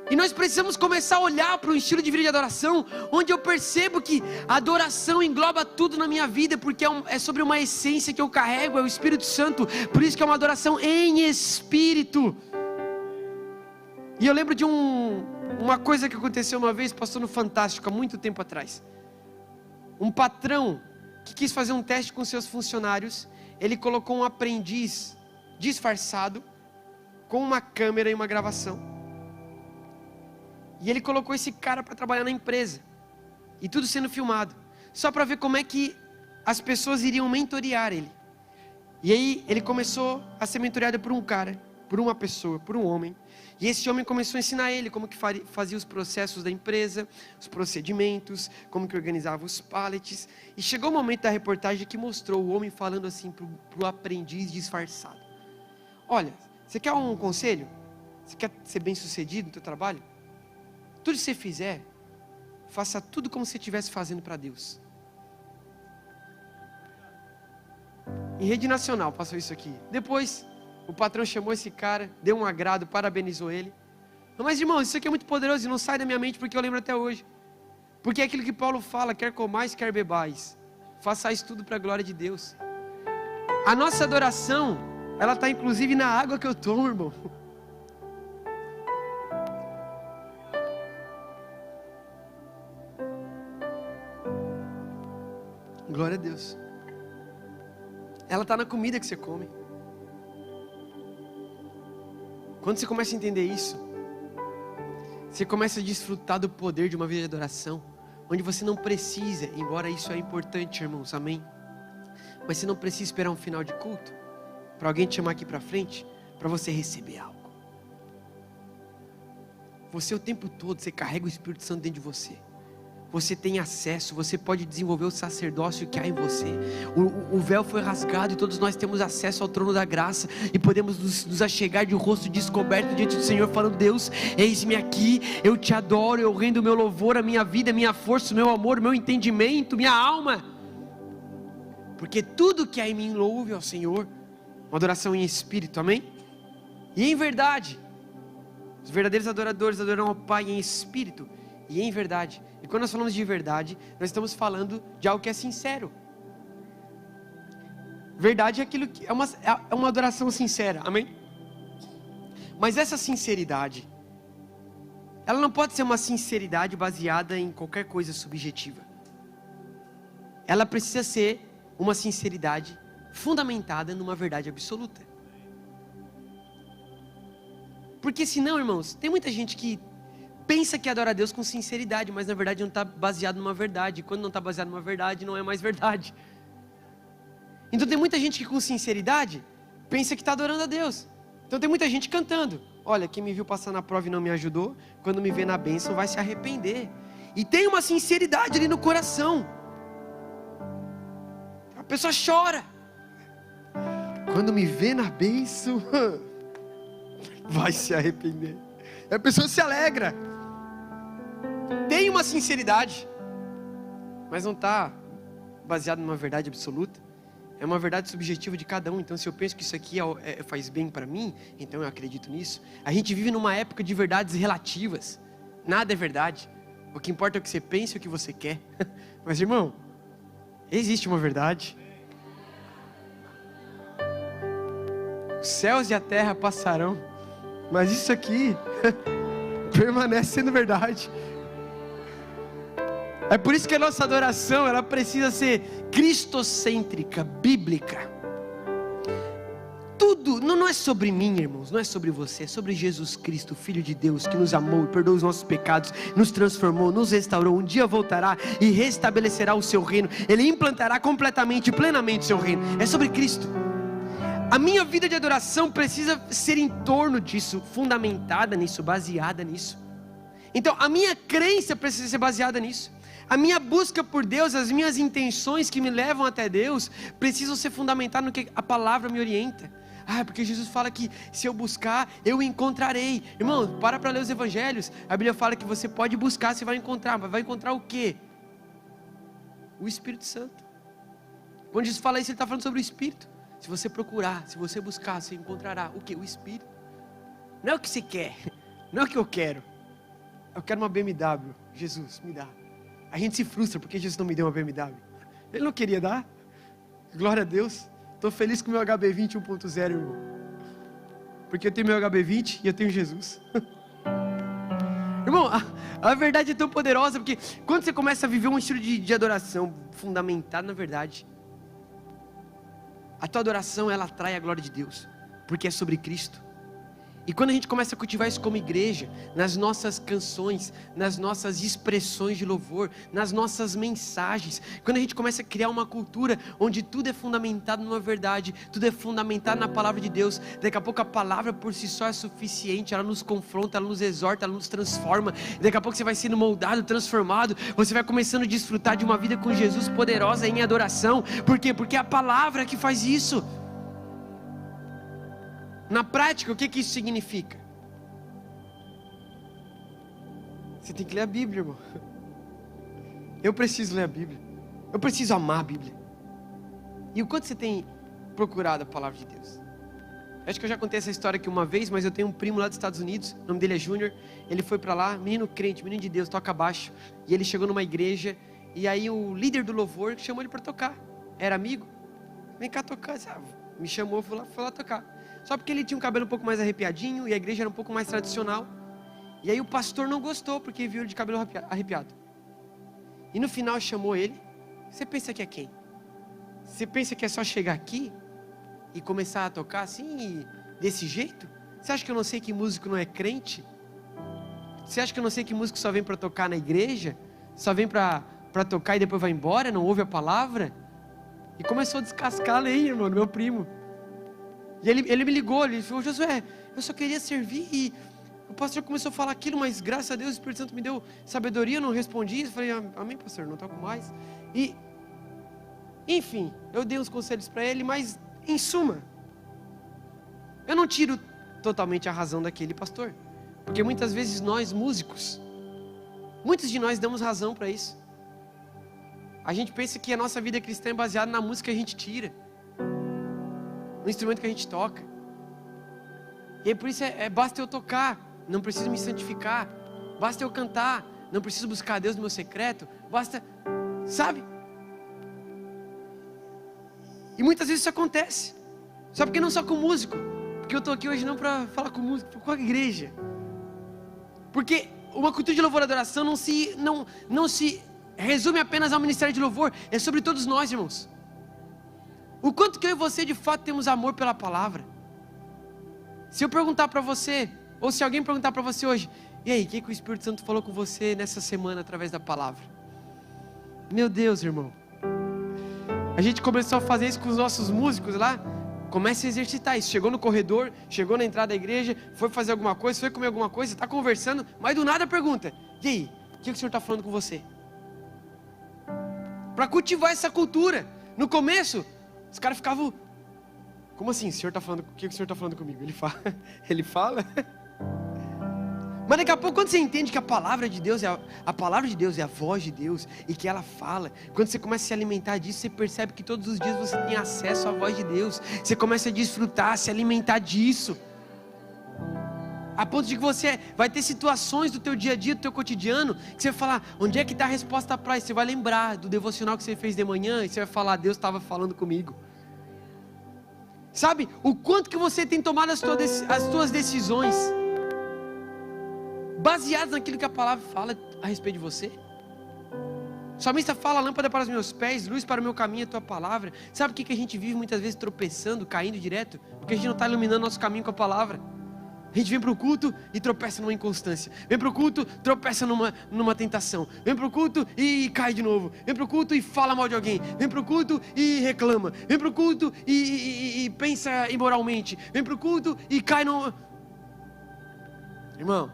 A: E nós precisamos começar a olhar para um estilo de vida de adoração, onde eu percebo que a adoração engloba tudo na minha vida, porque é sobre uma essência que eu carrego, é o Espírito Santo. Por isso que é uma adoração em espírito. E eu lembro de uma coisa que aconteceu uma vez, passou no Fantástico, há muito tempo atrás. Um patrão que quis fazer um teste com seus funcionários, ele colocou um aprendiz disfarçado, com uma câmera e uma gravação. E ele colocou esse cara para trabalhar na empresa. E tudo sendo filmado. Só para ver como é que as pessoas iriam mentorear ele. E aí ele começou a ser mentoreado por um cara, por uma pessoa, por um homem. E esse homem começou a ensinar ele como que fazia os processos da empresa, os procedimentos, como que organizava os pallets. E chegou o momento da reportagem que mostrou o homem falando assim para o aprendiz disfarçado. Olha, você quer um conselho? Você quer ser bem sucedido no teu trabalho? Tudo que você fizer, faça tudo como se estivesse fazendo para Deus. Em rede nacional passou isso aqui. Depois, o patrão chamou esse cara, deu um agrado, parabenizou ele. Mas irmão, isso aqui é muito poderoso e não sai da minha mente porque eu lembro até hoje. Porque é aquilo que Paulo fala, quer comais, quer bebais, façais tudo para a glória de Deus. A nossa adoração, ela está inclusive na água que eu tomo, irmão. Glória a Deus. Ela está na comida que você come. Quando você começa a entender isso, você começa a desfrutar do poder de uma vida de adoração, onde você não precisa, embora isso é importante, irmãos, amém? Mas você não precisa esperar um final de culto, para alguém te chamar aqui para frente, para você receber algo. Você o tempo todo, você carrega o Espírito Santo dentro de você. Você tem acesso, você pode desenvolver o sacerdócio que há em você. O véu foi rasgado e todos nós temos acesso ao trono da graça. E podemos nos achegar de rosto descoberto diante do Senhor, falando: Deus, eis-me aqui, eu te adoro, eu rendo o meu louvor, a minha vida, a minha força, o meu amor, o meu entendimento, minha alma. Porque tudo que há em mim louve ao Senhor. Uma adoração em espírito, amém? E em verdade. Os verdadeiros adoradores adorarão ao Pai em espírito e em verdade. E quando nós falamos de verdade, nós estamos falando de algo que é sincero. Verdade é aquilo que é uma adoração sincera, amém? Mas essa sinceridade, ela não pode ser uma sinceridade baseada em qualquer coisa subjetiva. Ela precisa ser uma sinceridade fundamentada numa verdade absoluta. Porque senão, irmãos, tem muita gente que pensa que adora a Deus com sinceridade, mas na verdade não está baseado numa verdade. E quando não está baseado numa verdade, não é mais verdade. Então tem muita gente que com sinceridade pensa que está adorando a Deus. Então tem muita gente cantando: olha, quem me viu passar na prova e não me ajudou, quando me vê na bênção vai se arrepender. E tem uma sinceridade ali no coração. A pessoa chora: quando me vê na bênção vai se arrepender. A pessoa se alegra. Tem uma sinceridade, mas não está baseado numa verdade absoluta. É uma verdade subjetiva de cada um. Então se eu penso que isso aqui faz bem para mim, então eu acredito nisso. A gente vive numa época de verdades relativas. Nada é verdade. O que importa é o que você pensa e o que você quer. Mas irmão, existe uma verdade. Os céus e a terra passarão, mas isso aqui permanece sendo verdade. É por isso que a nossa adoração, ela precisa ser cristocêntrica, bíblica. Tudo não é sobre mim, irmãos, não é sobre você, é sobre Jesus Cristo, Filho de Deus, que nos amou e perdoou os nossos pecados, nos transformou, nos restaurou. Um dia voltará e restabelecerá o seu reino. Ele implantará completamente e plenamente o seu reino. É sobre Cristo. A minha vida de adoração precisa ser em torno disso, fundamentada nisso, baseada nisso. Então a minha crença precisa ser baseada nisso. A minha busca por Deus, as minhas intenções que me levam até Deus, precisam ser fundamentadas no que a palavra me orienta. Porque Jesus fala que se eu buscar, eu encontrarei. Irmão, para ler os evangelhos. A Bíblia fala que você pode buscar, você vai encontrar. Mas vai encontrar o quê? O Espírito Santo. Quando Jesus fala isso, ele está falando sobre o Espírito. Se você procurar, se você buscar, você encontrará o quê? O Espírito. Não é o que você quer, não é o que eu quero. Eu quero uma BMW. Jesus, me dá. A gente se frustra porque Jesus não me deu uma BMW. Ele não queria dar. Glória a Deus. Estou feliz com o meu HB20 1.0, irmão. Porque eu tenho meu HB20 e eu tenho Jesus. Irmão, a verdade é tão poderosa, porque quando você começa a viver um estilo de adoração fundamentado na verdade, a tua adoração, ela atrai a glória de Deus, porque é sobre Cristo. E quando a gente começa a cultivar isso como igreja, nas nossas canções, nas nossas expressões de louvor, nas nossas mensagens, quando a gente começa a criar uma cultura onde tudo é fundamentado numa verdade, tudo é fundamentado na palavra de Deus, daqui a pouco a palavra por si só é suficiente, ela nos confronta, ela nos exorta, ela nos transforma, daqui a pouco você vai sendo moldado, transformado, você vai começando a desfrutar de uma vida com Jesus poderosa em adoração. Por quê? Porque é a palavra que faz isso. Na prática, o que isso significa? Você tem que ler a Bíblia, irmão. Eu preciso ler a Bíblia. Eu preciso amar a Bíblia. E o quanto você tem procurado a palavra de Deus? Acho que eu já contei essa história aqui uma vez, mas eu tenho um primo lá dos Estados Unidos, o nome dele é Júnior. Ele foi pra lá, menino crente, menino de Deus, toca baixo. E ele chegou numa igreja, e aí o líder do louvor chamou ele para tocar. Era amigo. Vem cá tocar. Me chamou, foi lá tocar. Só porque ele tinha um cabelo um pouco mais arrepiadinho e a igreja era um pouco mais tradicional. E aí o pastor não gostou porque viu ele de cabelo arrepiado. E no final chamou ele. Você pensa que é quem? Você pensa que é só chegar aqui e começar a tocar assim, desse jeito? Você acha que eu não sei que músico não é crente? Você acha que eu não sei que músico só vem para tocar na igreja? Só vem para tocar e depois vai embora, não ouve a palavra? E começou a descascar a lei, irmão, do meu primo. E ele me ligou, ele falou: Josué, eu só queria servir e O pastor começou a falar aquilo, mas graças a Deus o Espírito Santo me deu sabedoria, eu não respondi. Eu falei, amém, pastor, não toco mais. E, enfim, eu dei uns conselhos para ele, mas, em suma, eu não tiro totalmente a razão daquele pastor. Porque muitas vezes nós, músicos, muitos de nós damos razão para isso. A gente pensa que a nossa vida cristã é baseada na música que a gente tira, no instrumento que a gente toca. E aí por isso basta eu tocar, não preciso me santificar. Basta eu cantar, não preciso buscar Deus no meu secreto. Basta, sabe? E muitas vezes isso acontece. Só porque não só com músico. Porque eu estou aqui hoje não para falar com músico, com a igreja. Porque uma cultura de louvor e adoração não se resume apenas ao ministério de louvor. É sobre todos nós, irmãos. O quanto que eu e você de fato temos amor pela palavra. Se eu perguntar para você, ou se alguém perguntar para você hoje, e aí, o que o Espírito Santo falou com você nessa semana através da palavra? Meu Deus, irmão. A gente começou a fazer isso com os nossos músicos lá. Comece a exercitar isso. Chegou no corredor, chegou na entrada da igreja, foi fazer alguma coisa, foi comer alguma coisa, está conversando, mas do nada pergunta, e aí, o que o Senhor está falando com você? Para cultivar essa cultura. No começo, os caras ficavam, como assim, o que o Senhor está falando comigo? Ele fala? Mas daqui a pouco, quando você entende que a palavra de Deus é a voz de Deus, e que ela fala, quando você começa a se alimentar disso, você percebe que todos os dias você tem acesso à voz de Deus, você começa a desfrutar, se alimentar disso, a ponto de que você vai ter situações do teu dia a dia, do teu cotidiano, que você vai falar, onde é que está a resposta para isso? Você vai lembrar do devocional que você fez de manhã, e você vai falar, Deus estava falando comigo. Sabe, o quanto que você tem tomado as tuas decisões baseados naquilo que a palavra fala a respeito de você. O salmista fala, lâmpada para os meus pés, luz para o meu caminho, a tua palavra. Sabe o que a gente vive muitas vezes tropeçando, caindo direto? Porque a gente não está iluminando nosso caminho com a palavra. A gente vem para o culto e tropeça numa inconstância. Vem para o culto, tropeça numa tentação. Vem para o culto e cai de novo. Vem para o culto e fala mal de alguém. Vem para o culto e reclama. Vem para o culto e pensa imoralmente. Vem para o culto e cai no... Irmão,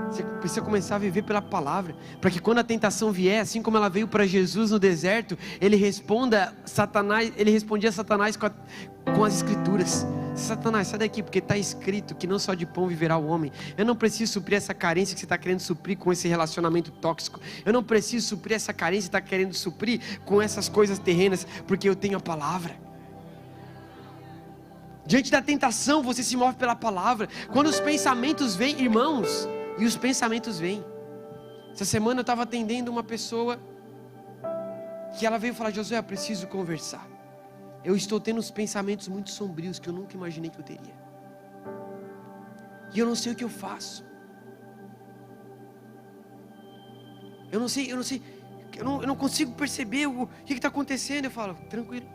A: você precisa começar a viver pela palavra, para que quando a tentação vier, assim como ela veio para Jesus no deserto, ele respondia a Satanás com as escrituras. Satanás, sai daqui, porque está escrito que não só de pão viverá o homem. Eu não preciso suprir essa carência que você está querendo suprir com esse relacionamento tóxico. Eu não preciso suprir essa carência que está querendo suprir com essas coisas terrenas, porque eu tenho a palavra. Diante da tentação, você se move pela palavra. Quando os pensamentos vêm, irmãos, e os pensamentos vêm. Essa semana eu estava atendendo uma pessoa que ela veio falar, Josué, eu preciso conversar. Eu estou tendo uns pensamentos muito sombrios que eu nunca imaginei que eu teria. E eu não sei o que eu faço. Eu não consigo perceber o que está acontecendo. Eu falo, tranquilo.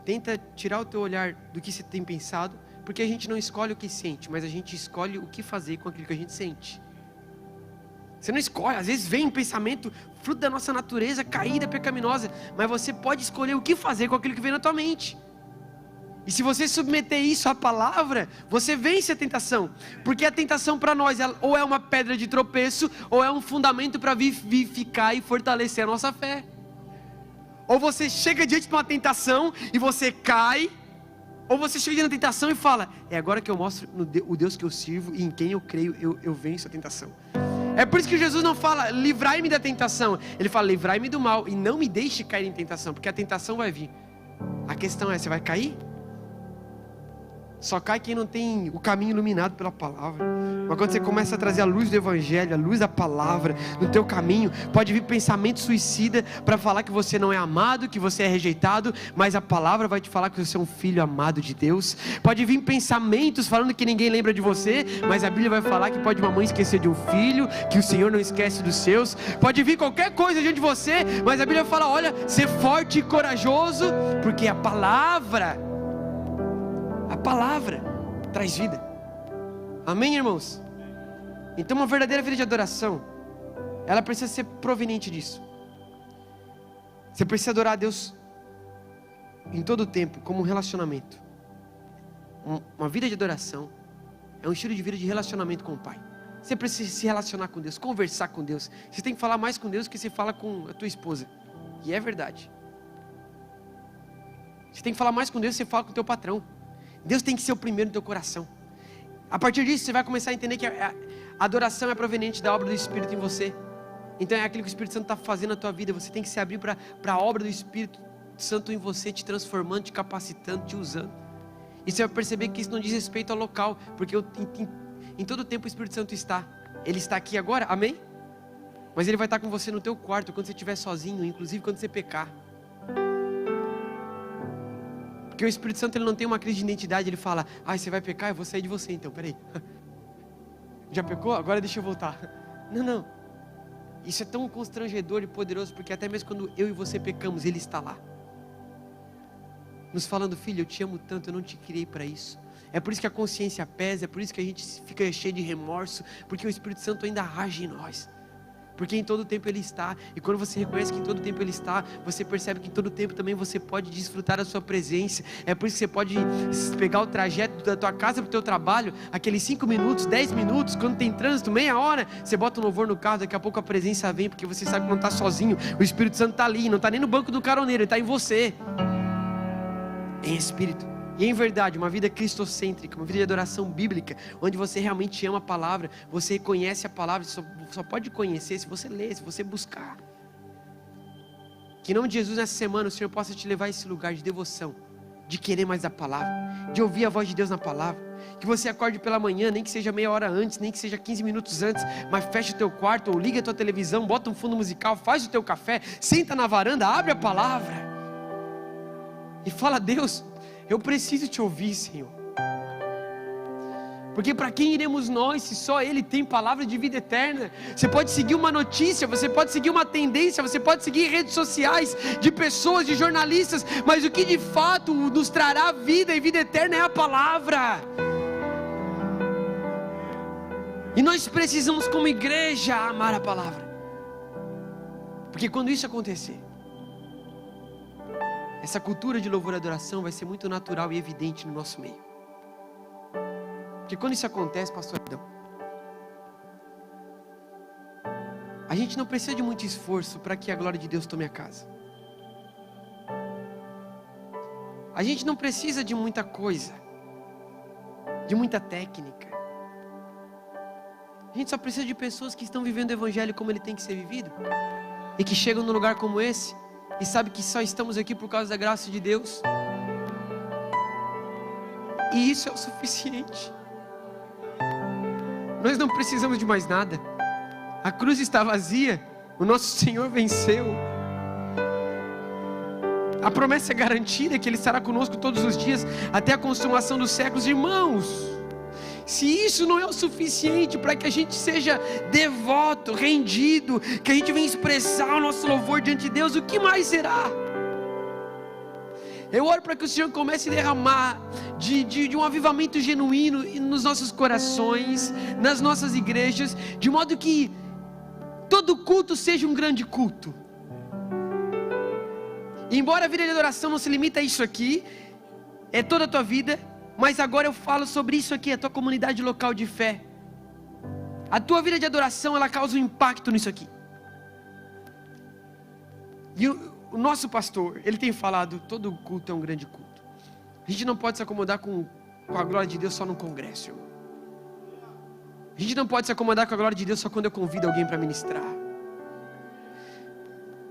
A: Tenta tirar o teu olhar do que você tem pensado, porque a gente não escolhe o que sente, mas a gente escolhe o que fazer com aquilo que a gente sente. Você não escolhe, às vezes vem um pensamento, fruto da nossa natureza, caída, pecaminosa, mas você pode escolher o que fazer com aquilo que vem na tua mente. E se você submeter isso à palavra, você vence a tentação, porque a tentação para nós ou é uma pedra de tropeço, ou é um fundamento para vivificar e fortalecer a nossa fé. Ou você chega diante de uma tentação e você cai, ou você chega diante da tentação e fala, é agora que eu mostro o Deus que eu sirvo e em quem eu creio, eu venço a tentação. É por isso que Jesus não fala, livrai-me da tentação. Ele fala, livrai-me do mal e não me deixe cair em tentação, porque a tentação vai vir. A questão é, você vai cair? Só cai quem não tem o caminho iluminado pela palavra. Mas quando você começa a trazer a luz do evangelho, a luz da palavra no teu caminho, pode vir pensamento suicida para falar que você não é amado, que você é rejeitado, mas a palavra vai te falar que você é um filho amado de Deus. Pode vir pensamentos falando que ninguém lembra de você, mas a Bíblia vai falar que pode uma mãe esquecer de um filho, que o Senhor não esquece dos seus. Pode vir qualquer coisa diante de você, mas a Bíblia fala, olha, ser forte e corajoso, porque a palavra traz vida. Amém, irmãos? Então uma verdadeira vida de adoração, ela precisa ser proveniente disso. Você precisa adorar a Deus em todo o tempo, como um relacionamento. Uma vida de adoração é um estilo de vida de relacionamento com o Pai. Você precisa se relacionar com Deus, conversar com Deus. Você tem que falar mais com Deus do que você fala com a tua esposa. E é verdade. Você tem que falar mais com Deus do que você fala com o teu patrão. Deus tem que ser o primeiro no teu coração. A partir disso você vai começar a entender que a adoração é proveniente da obra do Espírito em você. Então é aquilo que o Espírito Santo está fazendo na tua vida. Você tem que se abrir para a obra do Espírito Santo em você, te transformando, te capacitando, te usando. E você vai perceber que isso não diz respeito ao local, porque em todo tempo o Espírito Santo está. Ele está aqui agora, amém? Mas ele vai estar com você no teu quarto, quando você estiver sozinho, inclusive quando você pecar. Porque o Espírito Santo ele não tem uma crise de identidade, ele fala, você vai pecar, eu vou sair de você então, peraí. Já pecou? Agora deixa eu voltar. Não. Isso é tão constrangedor e poderoso, porque até mesmo quando eu e você pecamos, ele está lá. Nos falando, filho, eu te amo tanto, eu não te criei para isso. É por isso que a consciência pesa, é por isso que a gente fica cheio de remorso, porque o Espírito Santo ainda age em nós. Porque em todo tempo Ele está, e quando você reconhece que em todo tempo Ele está, você percebe que em todo tempo também você pode desfrutar da sua presença. É por isso que você pode pegar o trajeto da tua casa para o teu trabalho, aqueles 5 minutos, 10 minutos, quando tem trânsito, meia hora, você bota um louvor no carro, daqui a pouco a presença vem, porque você sabe que não está sozinho, o Espírito Santo está ali, não está nem no banco do caroneiro, Ele está em você, em espírito. E em verdade, uma vida cristocêntrica, uma vida de adoração bíblica, onde você realmente ama a palavra, você conhece a palavra, só pode conhecer se você ler, se você buscar. Que em nome de Jesus nessa semana o Senhor possa te levar a esse lugar de devoção, de querer mais da palavra, de ouvir a voz de Deus na palavra. Que você acorde pela manhã, nem que seja meia hora antes, nem que seja 15 minutos antes, mas fecha o teu quarto, ou liga a tua televisão, bota um fundo musical, faz o teu café, senta na varanda, abre a palavra e fala: Deus, eu preciso te ouvir, Senhor. Porque para quem iremos nós, se só Ele tem palavra de vida eterna? Você pode seguir uma notícia, você pode seguir uma tendência, você pode seguir redes sociais de pessoas, de jornalistas, mas o que de fato nos trará vida e vida eterna é a palavra. E nós precisamos como igreja amar a palavra. Porque quando isso acontecer, essa cultura de louvor e adoração vai ser muito natural e evidente no nosso meio. Porque quando isso acontece, pastor Adão, a gente não precisa de muito esforço para que a glória de Deus tome a casa. A gente não precisa de muita coisa, de muita técnica. A gente só precisa de pessoas que estão vivendo o evangelho como ele tem que ser vivido, e que chegam num lugar como esse e sabe que só estamos aqui por causa da graça de Deus. E isso é o suficiente. Nós não precisamos de mais nada. A cruz está vazia, o nosso Senhor venceu. A promessa é garantida, que Ele estará conosco todos os dias, até a consumação dos séculos. Irmãos, se isso não é o suficiente para que a gente seja devoto, rendido, que a gente venha expressar o nosso louvor diante de Deus, o que mais será? Eu oro para que o Senhor comece a derramar de um avivamento genuíno nos nossos corações, nas nossas igrejas, de modo que todo culto seja um grande culto. E embora a vida de adoração não se limita a isso aqui, é toda a tua vida, mas agora eu falo sobre isso aqui, a tua comunidade local de fé. A tua vida de adoração, ela causa um impacto nisso aqui. E o nosso pastor, ele tem falado, todo culto é um grande culto. A gente não pode se acomodar com a glória de Deus só num congresso, irmão. A gente não pode se acomodar com a glória de Deus só quando eu convido alguém para ministrar.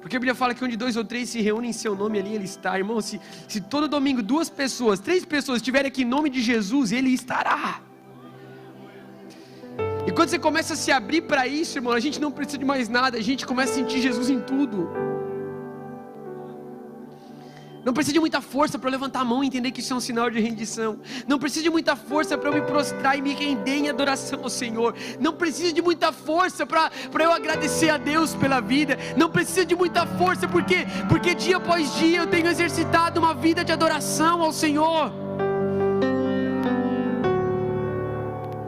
A: Porque a Bíblia fala que onde 2 ou 3 se reúnem em seu nome, ali Ele está. Irmão, se todo domingo 2 pessoas, 3 pessoas estiverem aqui em nome de Jesus, Ele estará. E quando você começa a se abrir para isso, irmão, a gente não precisa de mais nada, a gente começa a sentir Jesus em tudo. Não precisa de muita força para eu levantar a mão e entender que isso é um sinal de rendição. Não precisa de muita força para eu me prostrar e me render em adoração ao Senhor. Não precisa de muita força para eu agradecer a Deus pela vida. Não precisa de muita força, porque dia após dia eu tenho exercitado uma vida de adoração ao Senhor.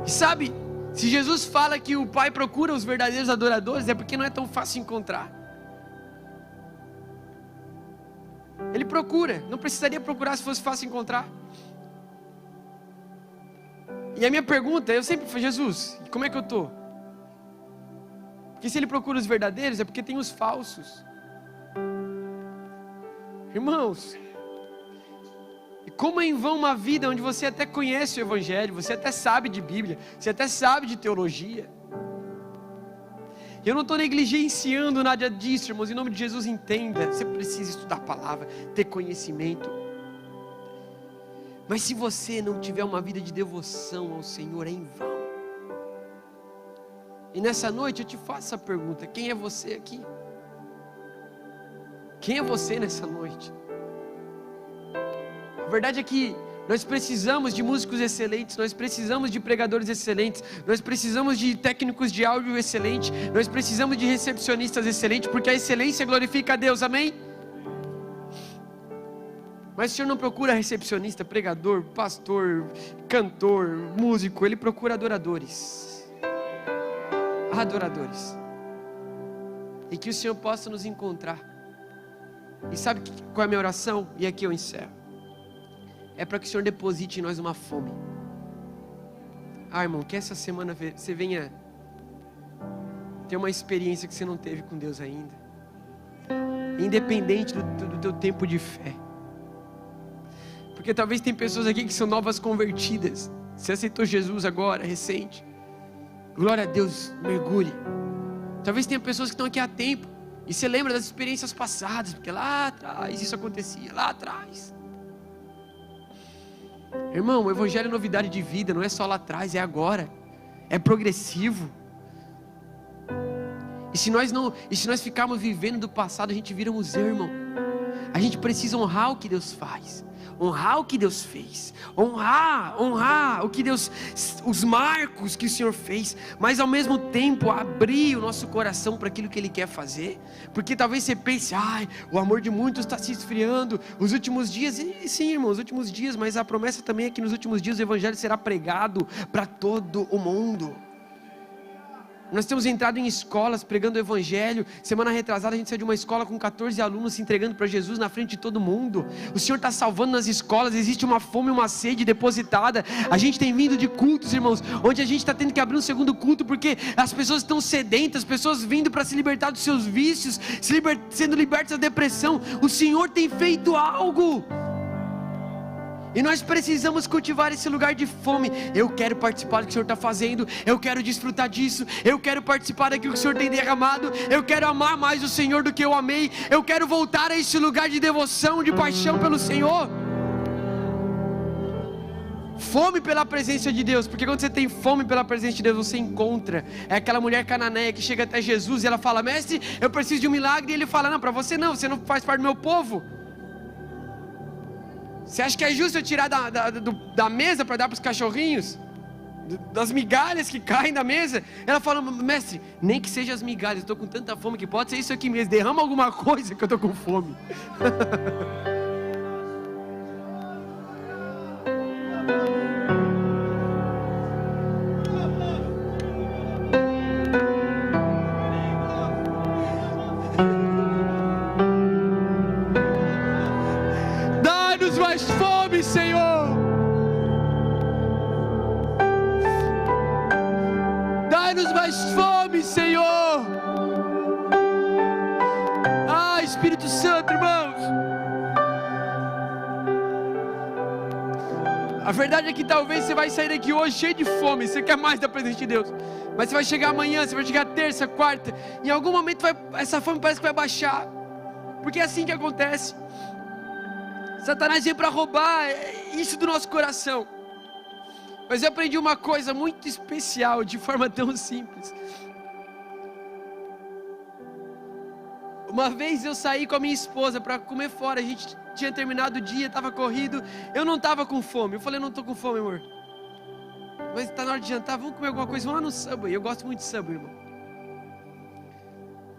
A: E sabe, se Jesus fala que o Pai procura os verdadeiros adoradores, é porque não é tão fácil encontrar. Ele procura, não precisaria procurar se fosse fácil encontrar. E a minha pergunta, eu sempre falo, Jesus, como é que eu estou? Porque se ele procura os verdadeiros, é porque tem os falsos. Irmãos, como é em vão uma vida onde você até conhece o Evangelho, você até sabe de Bíblia, você até sabe de teologia. Eu não estou negligenciando nada disso, irmãos, em nome de Jesus, entenda, você precisa estudar a palavra, ter conhecimento. Mas se você não tiver uma vida de devoção ao Senhor, é em vão. E nessa noite eu te faço essa pergunta: quem é você aqui? Quem é você nessa noite? A verdade é que nós precisamos de músicos excelentes, nós precisamos de pregadores excelentes, nós precisamos de técnicos de áudio excelentes, nós precisamos de recepcionistas excelentes, porque a excelência glorifica a Deus, amém? Mas o Senhor não procura recepcionista, pregador, pastor, cantor, músico, Ele procura adoradores. Adoradores. E que o Senhor possa nos encontrar. E sabe qual é a minha oração? E aqui eu encerro. É para que o Senhor deposite em nós uma fome. Irmão, que essa semana você venha ter uma experiência que você não teve com Deus ainda. Independente do teu tempo de fé. Porque talvez tem pessoas aqui que são novas convertidas. Você aceitou Jesus agora, recente. Glória a Deus, mergulhe. Talvez tenha pessoas que estão aqui há tempo. E você lembra das experiências passadas. Porque lá atrás isso acontecia, lá atrás. Irmão, o Evangelho é novidade de vida. Não é só lá atrás, é agora. É progressivo. E se nós ficarmos vivendo do passado, a gente vira museu, irmão. A gente precisa honrar o que Deus faz, honrar o que Deus fez, honrar o que Deus, os marcos que o Senhor fez, mas ao mesmo tempo abrir o nosso coração para aquilo que Ele quer fazer. Porque talvez você pense, o amor de muitos está se esfriando, os últimos dias, e sim, irmão, os últimos dias, mas a promessa também é que nos últimos dias o Evangelho será pregado para todo o mundo. Nós temos entrado em escolas pregando o Evangelho. Semana retrasada a gente saiu de uma escola com 14 alunos se entregando para Jesus na frente de todo mundo. O Senhor está salvando nas escolas. Existe uma fome e uma sede depositada. A gente tem vindo de cultos, irmãos, onde a gente está tendo que abrir um segundo culto, porque as pessoas estão sedentas, pessoas vindo para se libertar dos seus vícios, sendo libertas da depressão. O Senhor tem feito algo. E nós precisamos cultivar esse lugar de fome. Eu quero participar do que o Senhor está fazendo. Eu quero desfrutar disso. Eu quero participar daquilo que o Senhor tem derramado. Eu quero amar mais o Senhor do que eu amei. Eu quero voltar a esse lugar de devoção, de paixão pelo Senhor. Fome pela presença de Deus. Porque quando você tem fome pela presença de Deus, você encontra. É aquela mulher cananeia que chega até Jesus e ela fala: mestre, eu preciso de um milagre. E ele fala: não, para você não faz parte do meu povo. Você acha que é justo eu tirar da mesa para dar para os cachorrinhos? Das migalhas que caem da mesa? Ela fala: mestre, nem que seja as migalhas, eu estou com tanta fome que pode ser isso aqui mesmo. Derrama alguma coisa que eu estou com fome. Mais fome, Senhor. Dai-nos mais fome, Senhor. Espírito Santo, irmãos. A verdade é que talvez você vai sair daqui hoje cheio de fome. Você quer mais da presença de Deus. Mas você vai chegar amanhã, você vai chegar terça, quarta. Em algum momento essa fome parece que vai baixar. Porque é assim que acontece. Satanás vem para roubar isso do nosso coração. Mas eu aprendi uma coisa muito especial, de forma tão simples. Uma vez eu saí com a minha esposa para comer fora. A gente tinha terminado o dia, estava corrido. Eu não estava com fome. Eu falei: não estou com fome, amor. Mas está na hora de jantar, vamos comer alguma coisa. Vamos lá no Subway. Eu gosto muito de Subway, irmão.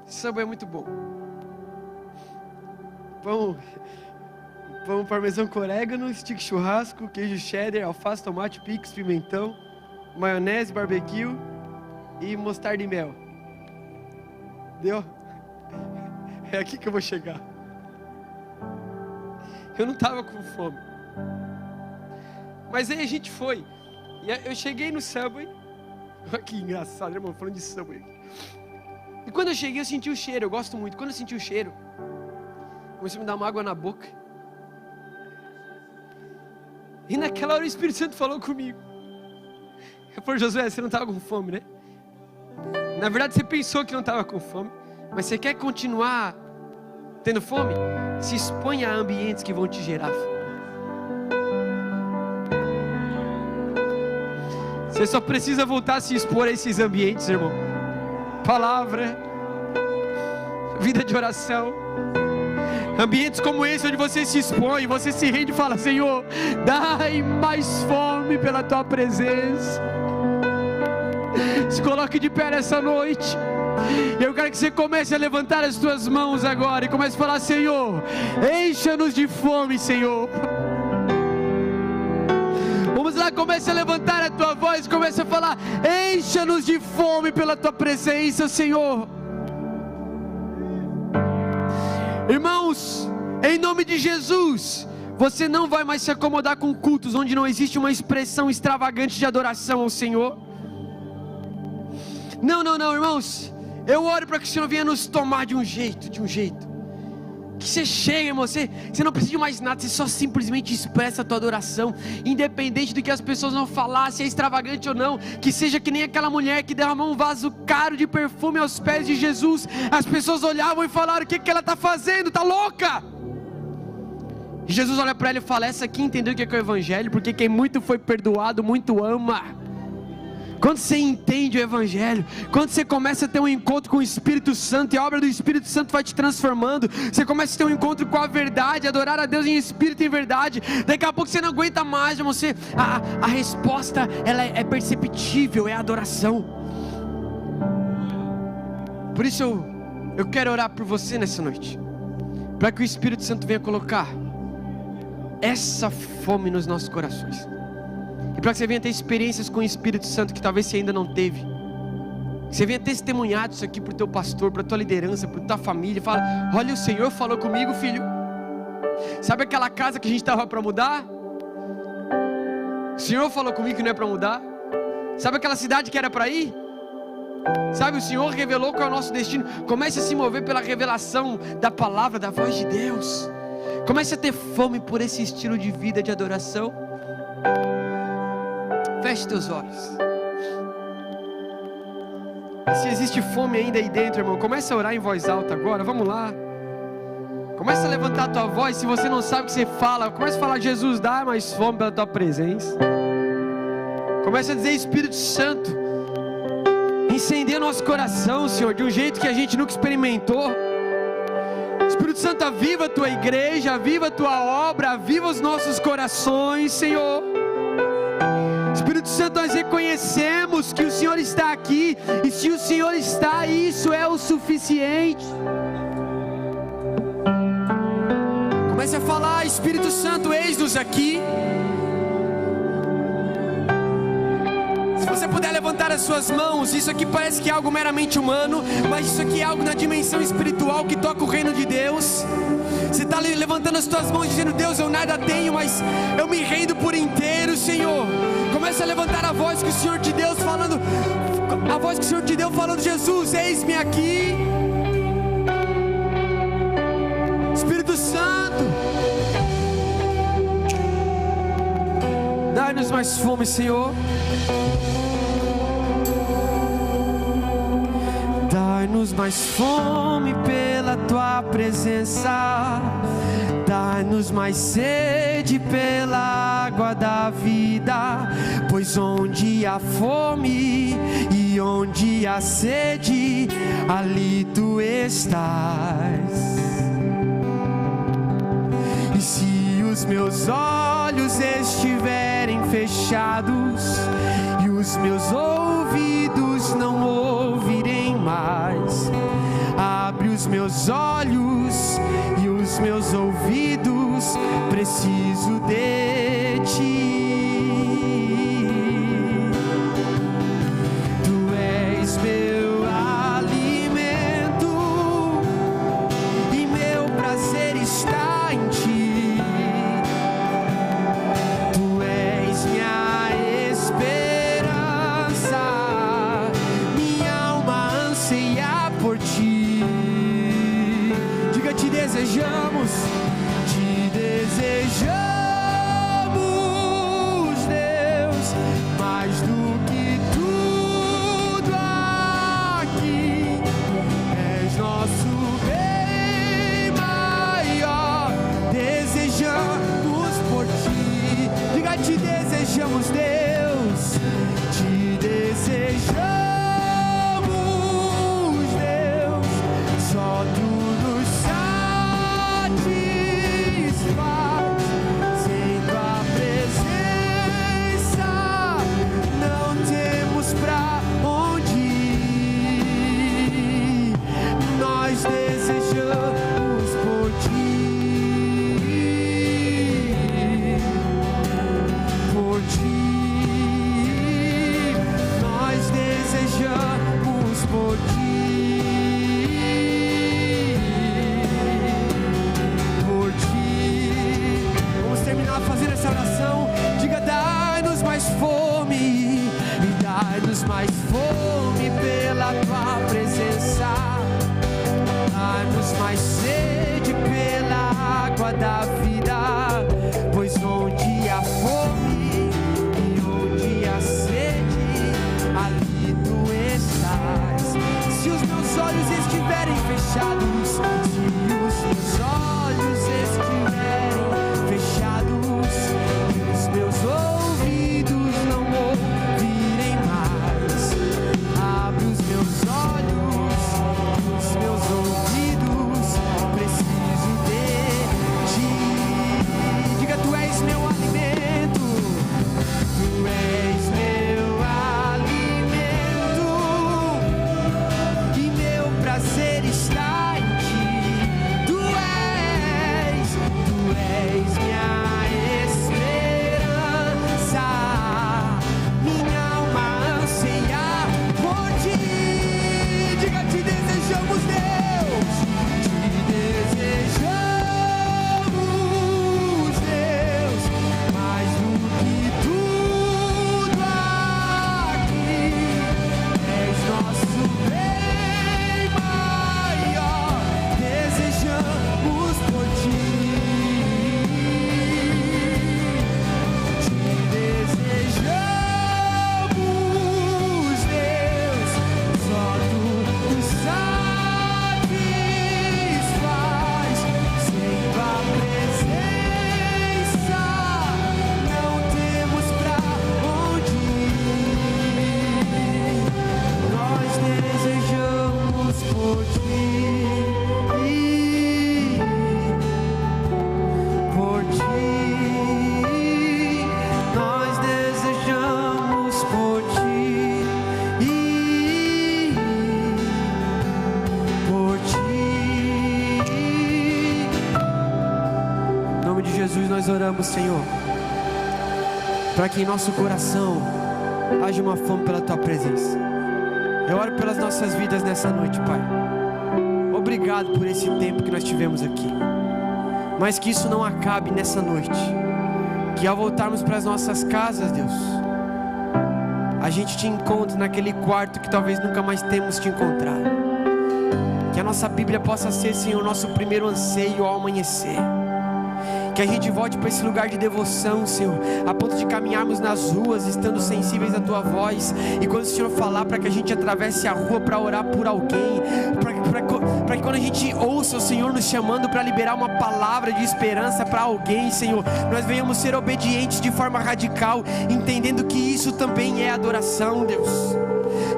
A: Subway é muito bom. Pão parmesão com orégano, stick churrasco, queijo cheddar, alface, tomate, picles, pimentão, maionese, barbecue e mostarda e mel. Deu? É aqui que eu vou chegar. Eu não estava com fome. Mas aí a gente foi. E eu cheguei no Subway. Olha que engraçado, irmão, falando de Subway. E quando eu cheguei, eu senti o cheiro. Eu gosto muito. Quando eu senti o cheiro, comecei a me dar uma água na boca. E naquela hora o Espírito Santo falou comigo. Eu falei: Josué, você não estava com fome, né? Na verdade você pensou que não estava com fome, mas você quer continuar tendo fome? Se exponha a ambientes que vão te gerar fome. Você só precisa voltar a se expor a esses ambientes, irmão. Palavra, vida de oração, ambientes como esse onde você se expõe, você se rende e fala: Senhor, dai mais fome pela Tua presença. Se coloque de pé nessa noite. Eu quero que você comece a levantar as tuas mãos agora e comece a falar: Senhor, encha-nos de fome, Senhor. Vamos lá, comece a levantar a tua voz, comece a falar: encha-nos de fome pela Tua presença, Senhor. Irmãos, em nome de Jesus, você não vai mais se acomodar com cultos onde não existe uma expressão extravagante de adoração ao Senhor. Não, irmãos. Eu oro para que o Senhor venha nos tomar de um jeito. Que você chegue, irmão, você não precisa de mais nada, você só simplesmente expressa a tua adoração, independente do que as pessoas vão falar, se é extravagante ou não. Que seja que nem aquela mulher que derramou um vaso caro de perfume aos pés de Jesus. As pessoas olhavam e falaram: o que ela está fazendo? Está louca? E Jesus olha para ela e fala: essa aqui entendeu o que é o Evangelho, porque quem muito foi perdoado, muito ama. Quando você entende o Evangelho, quando você começa a ter um encontro com o Espírito Santo, e a obra do Espírito Santo vai te transformando, você começa a ter um encontro com a verdade, adorar a Deus em espírito e em verdade, daqui a pouco você não aguenta mais, irmão. A resposta, ela é perceptível, é a adoração. Por isso eu quero orar por você nessa noite, para que o Espírito Santo venha colocar essa fome nos nossos corações, e para que você venha ter experiências com o Espírito Santo que talvez você ainda não teve. Que você venha testemunhar isso aqui para o teu pastor, para a tua liderança, para a tua família. Fala: olha, o Senhor falou comigo, filho. Sabe aquela casa que a gente estava para mudar? O Senhor falou comigo que não é para mudar. Sabe aquela cidade que era para ir? Sabe, o Senhor revelou qual é o nosso destino. Comece a se mover pela revelação da palavra, da voz de Deus. Comece a ter fome por esse estilo de vida de adoração. Feche teus olhos. E se existe fome ainda aí dentro, irmão, comece a orar em voz alta agora. Vamos lá. Comece a levantar a tua voz. Se você não sabe o que você fala, comece a falar: Jesus, dá mais fome pela Tua presença. Comece a dizer: Espírito Santo, incendeia nosso coração, Senhor, de um jeito que a gente nunca experimentou. Espírito Santo, aviva a Tua igreja, aviva a Tua obra, aviva os nossos corações, Senhor. Espírito Santo, nós reconhecemos que o Senhor está aqui, e se o Senhor está, isso é o suficiente. Comece a falar: Espírito Santo, eis-nos aqui. Se você puder levantar as suas mãos, isso aqui parece que é algo meramente humano, mas isso aqui é algo na dimensão espiritual que toca o reino de Deus. Você está levantando as suas mãos dizendo: Deus, eu nada tenho, mas eu me rendo por inteiro, Senhor. Começa a levantar a voz que o Senhor te deu falando, a voz que o Senhor te deu falando: Jesus, eis-me aqui. Espírito Santo, dá-nos mais fome, Senhor. Dá-nos mais fome pela Tua presença. Dá-nos mais sede pela água da vida. Pois onde há fome e onde há sede, ali Tu estás. E se os meus olhos estiverem fechados e os meus ouvidos não ouvirem mais, abre os meus olhos e os meus ouvidos, preciso de Ti. Tu és meu alimento e meu prazer está em Ti. Tu és minha esperança por ti. Diga, te desejamos, Deus, mais do que tudo aqui. És nosso bem maior, desejamos por ti. Diga, te desejamos, Deus, te desejamos, Deus, só tu nos satisfaz. Sem tua presença não temos pra onde ir. Nós desejamos por ti, por ti. Nós desejamos por ti, por ti. Vamos terminar fazendo essa oração. Diga, dai-nos mais fome, e dai-nos mais fome pela tua presença. Dai-nos mais sede pela água da vida, pois onde há fome e onde há sede, ali tu estás. Se os meus olhos estiverem fechados, se os meus olhos estiverem fechados, e os meus ouvidos não ouvirem mais, abre os meus olhos, os meus ouvidos, preciso de ti. Diga, tu és meu alimento, tu és meu alimento, e meu prazer está em ti. Tu és minha esperança, minha alma anseia por ti. Diga, te desejamos, Deus, te desejamos, Deus, mais do que tudo aqui. És nosso bem maior, desejamos por ti. Te desejamos, Deus, só tu nos satisfaz. Sem tua presença não temos pra onde ir. Nós desejamos por ti, por ti. Nós desejamos por ti, por ti. Em nome de Jesus nós oramos, Senhor, para que em nosso coração haja uma fome pela tua presença. Eu oro pelas nossas vidas nessa noite, Pai. Obrigado por esse tempo que nós tivemos aqui, mas que isso não acabe nessa noite. Que ao voltarmos para as nossas casas, Deus, a gente te encontre naquele quarto que talvez nunca mais temos te encontrado. Que a nossa Bíblia possa ser, Senhor, nosso primeiro anseio ao amanhecer. Que a gente volte para esse lugar de devoção, Senhor, a ponto de caminharmos nas ruas, estando sensíveis à Tua voz. E quando o Senhor falar, para que a gente atravesse a rua para orar por alguém, para que quando a gente ouça o Senhor nos chamando para liberar uma palavra de esperança para alguém, Senhor, nós venhamos ser obedientes de forma radical, entendendo que isso também é adoração, Deus.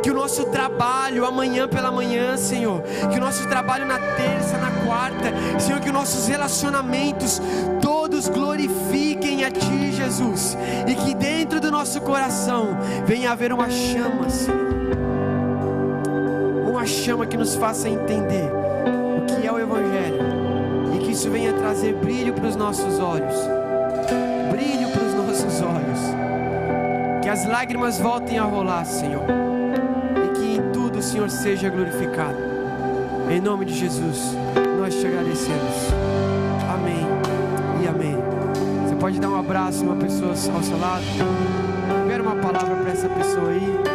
A: Que o nosso trabalho amanhã pela manhã, Senhor, que o nosso trabalho na terça, na quarta, Senhor, que os nossos relacionamentos todos glorifiquem a Ti, Jesus, e que dentro do nosso coração venha haver uma chama, Senhor, uma chama que nos faça entender o que é o Evangelho, e que isso venha trazer brilho para os nossos olhos, brilho para os nossos olhos, que as lágrimas voltem a rolar, Senhor, o Senhor seja glorificado. Em nome de Jesus nós te agradecemos. Amém e amém. Você pode dar um abraço a uma pessoa ao seu lado, tiver uma palavra para essa pessoa aí.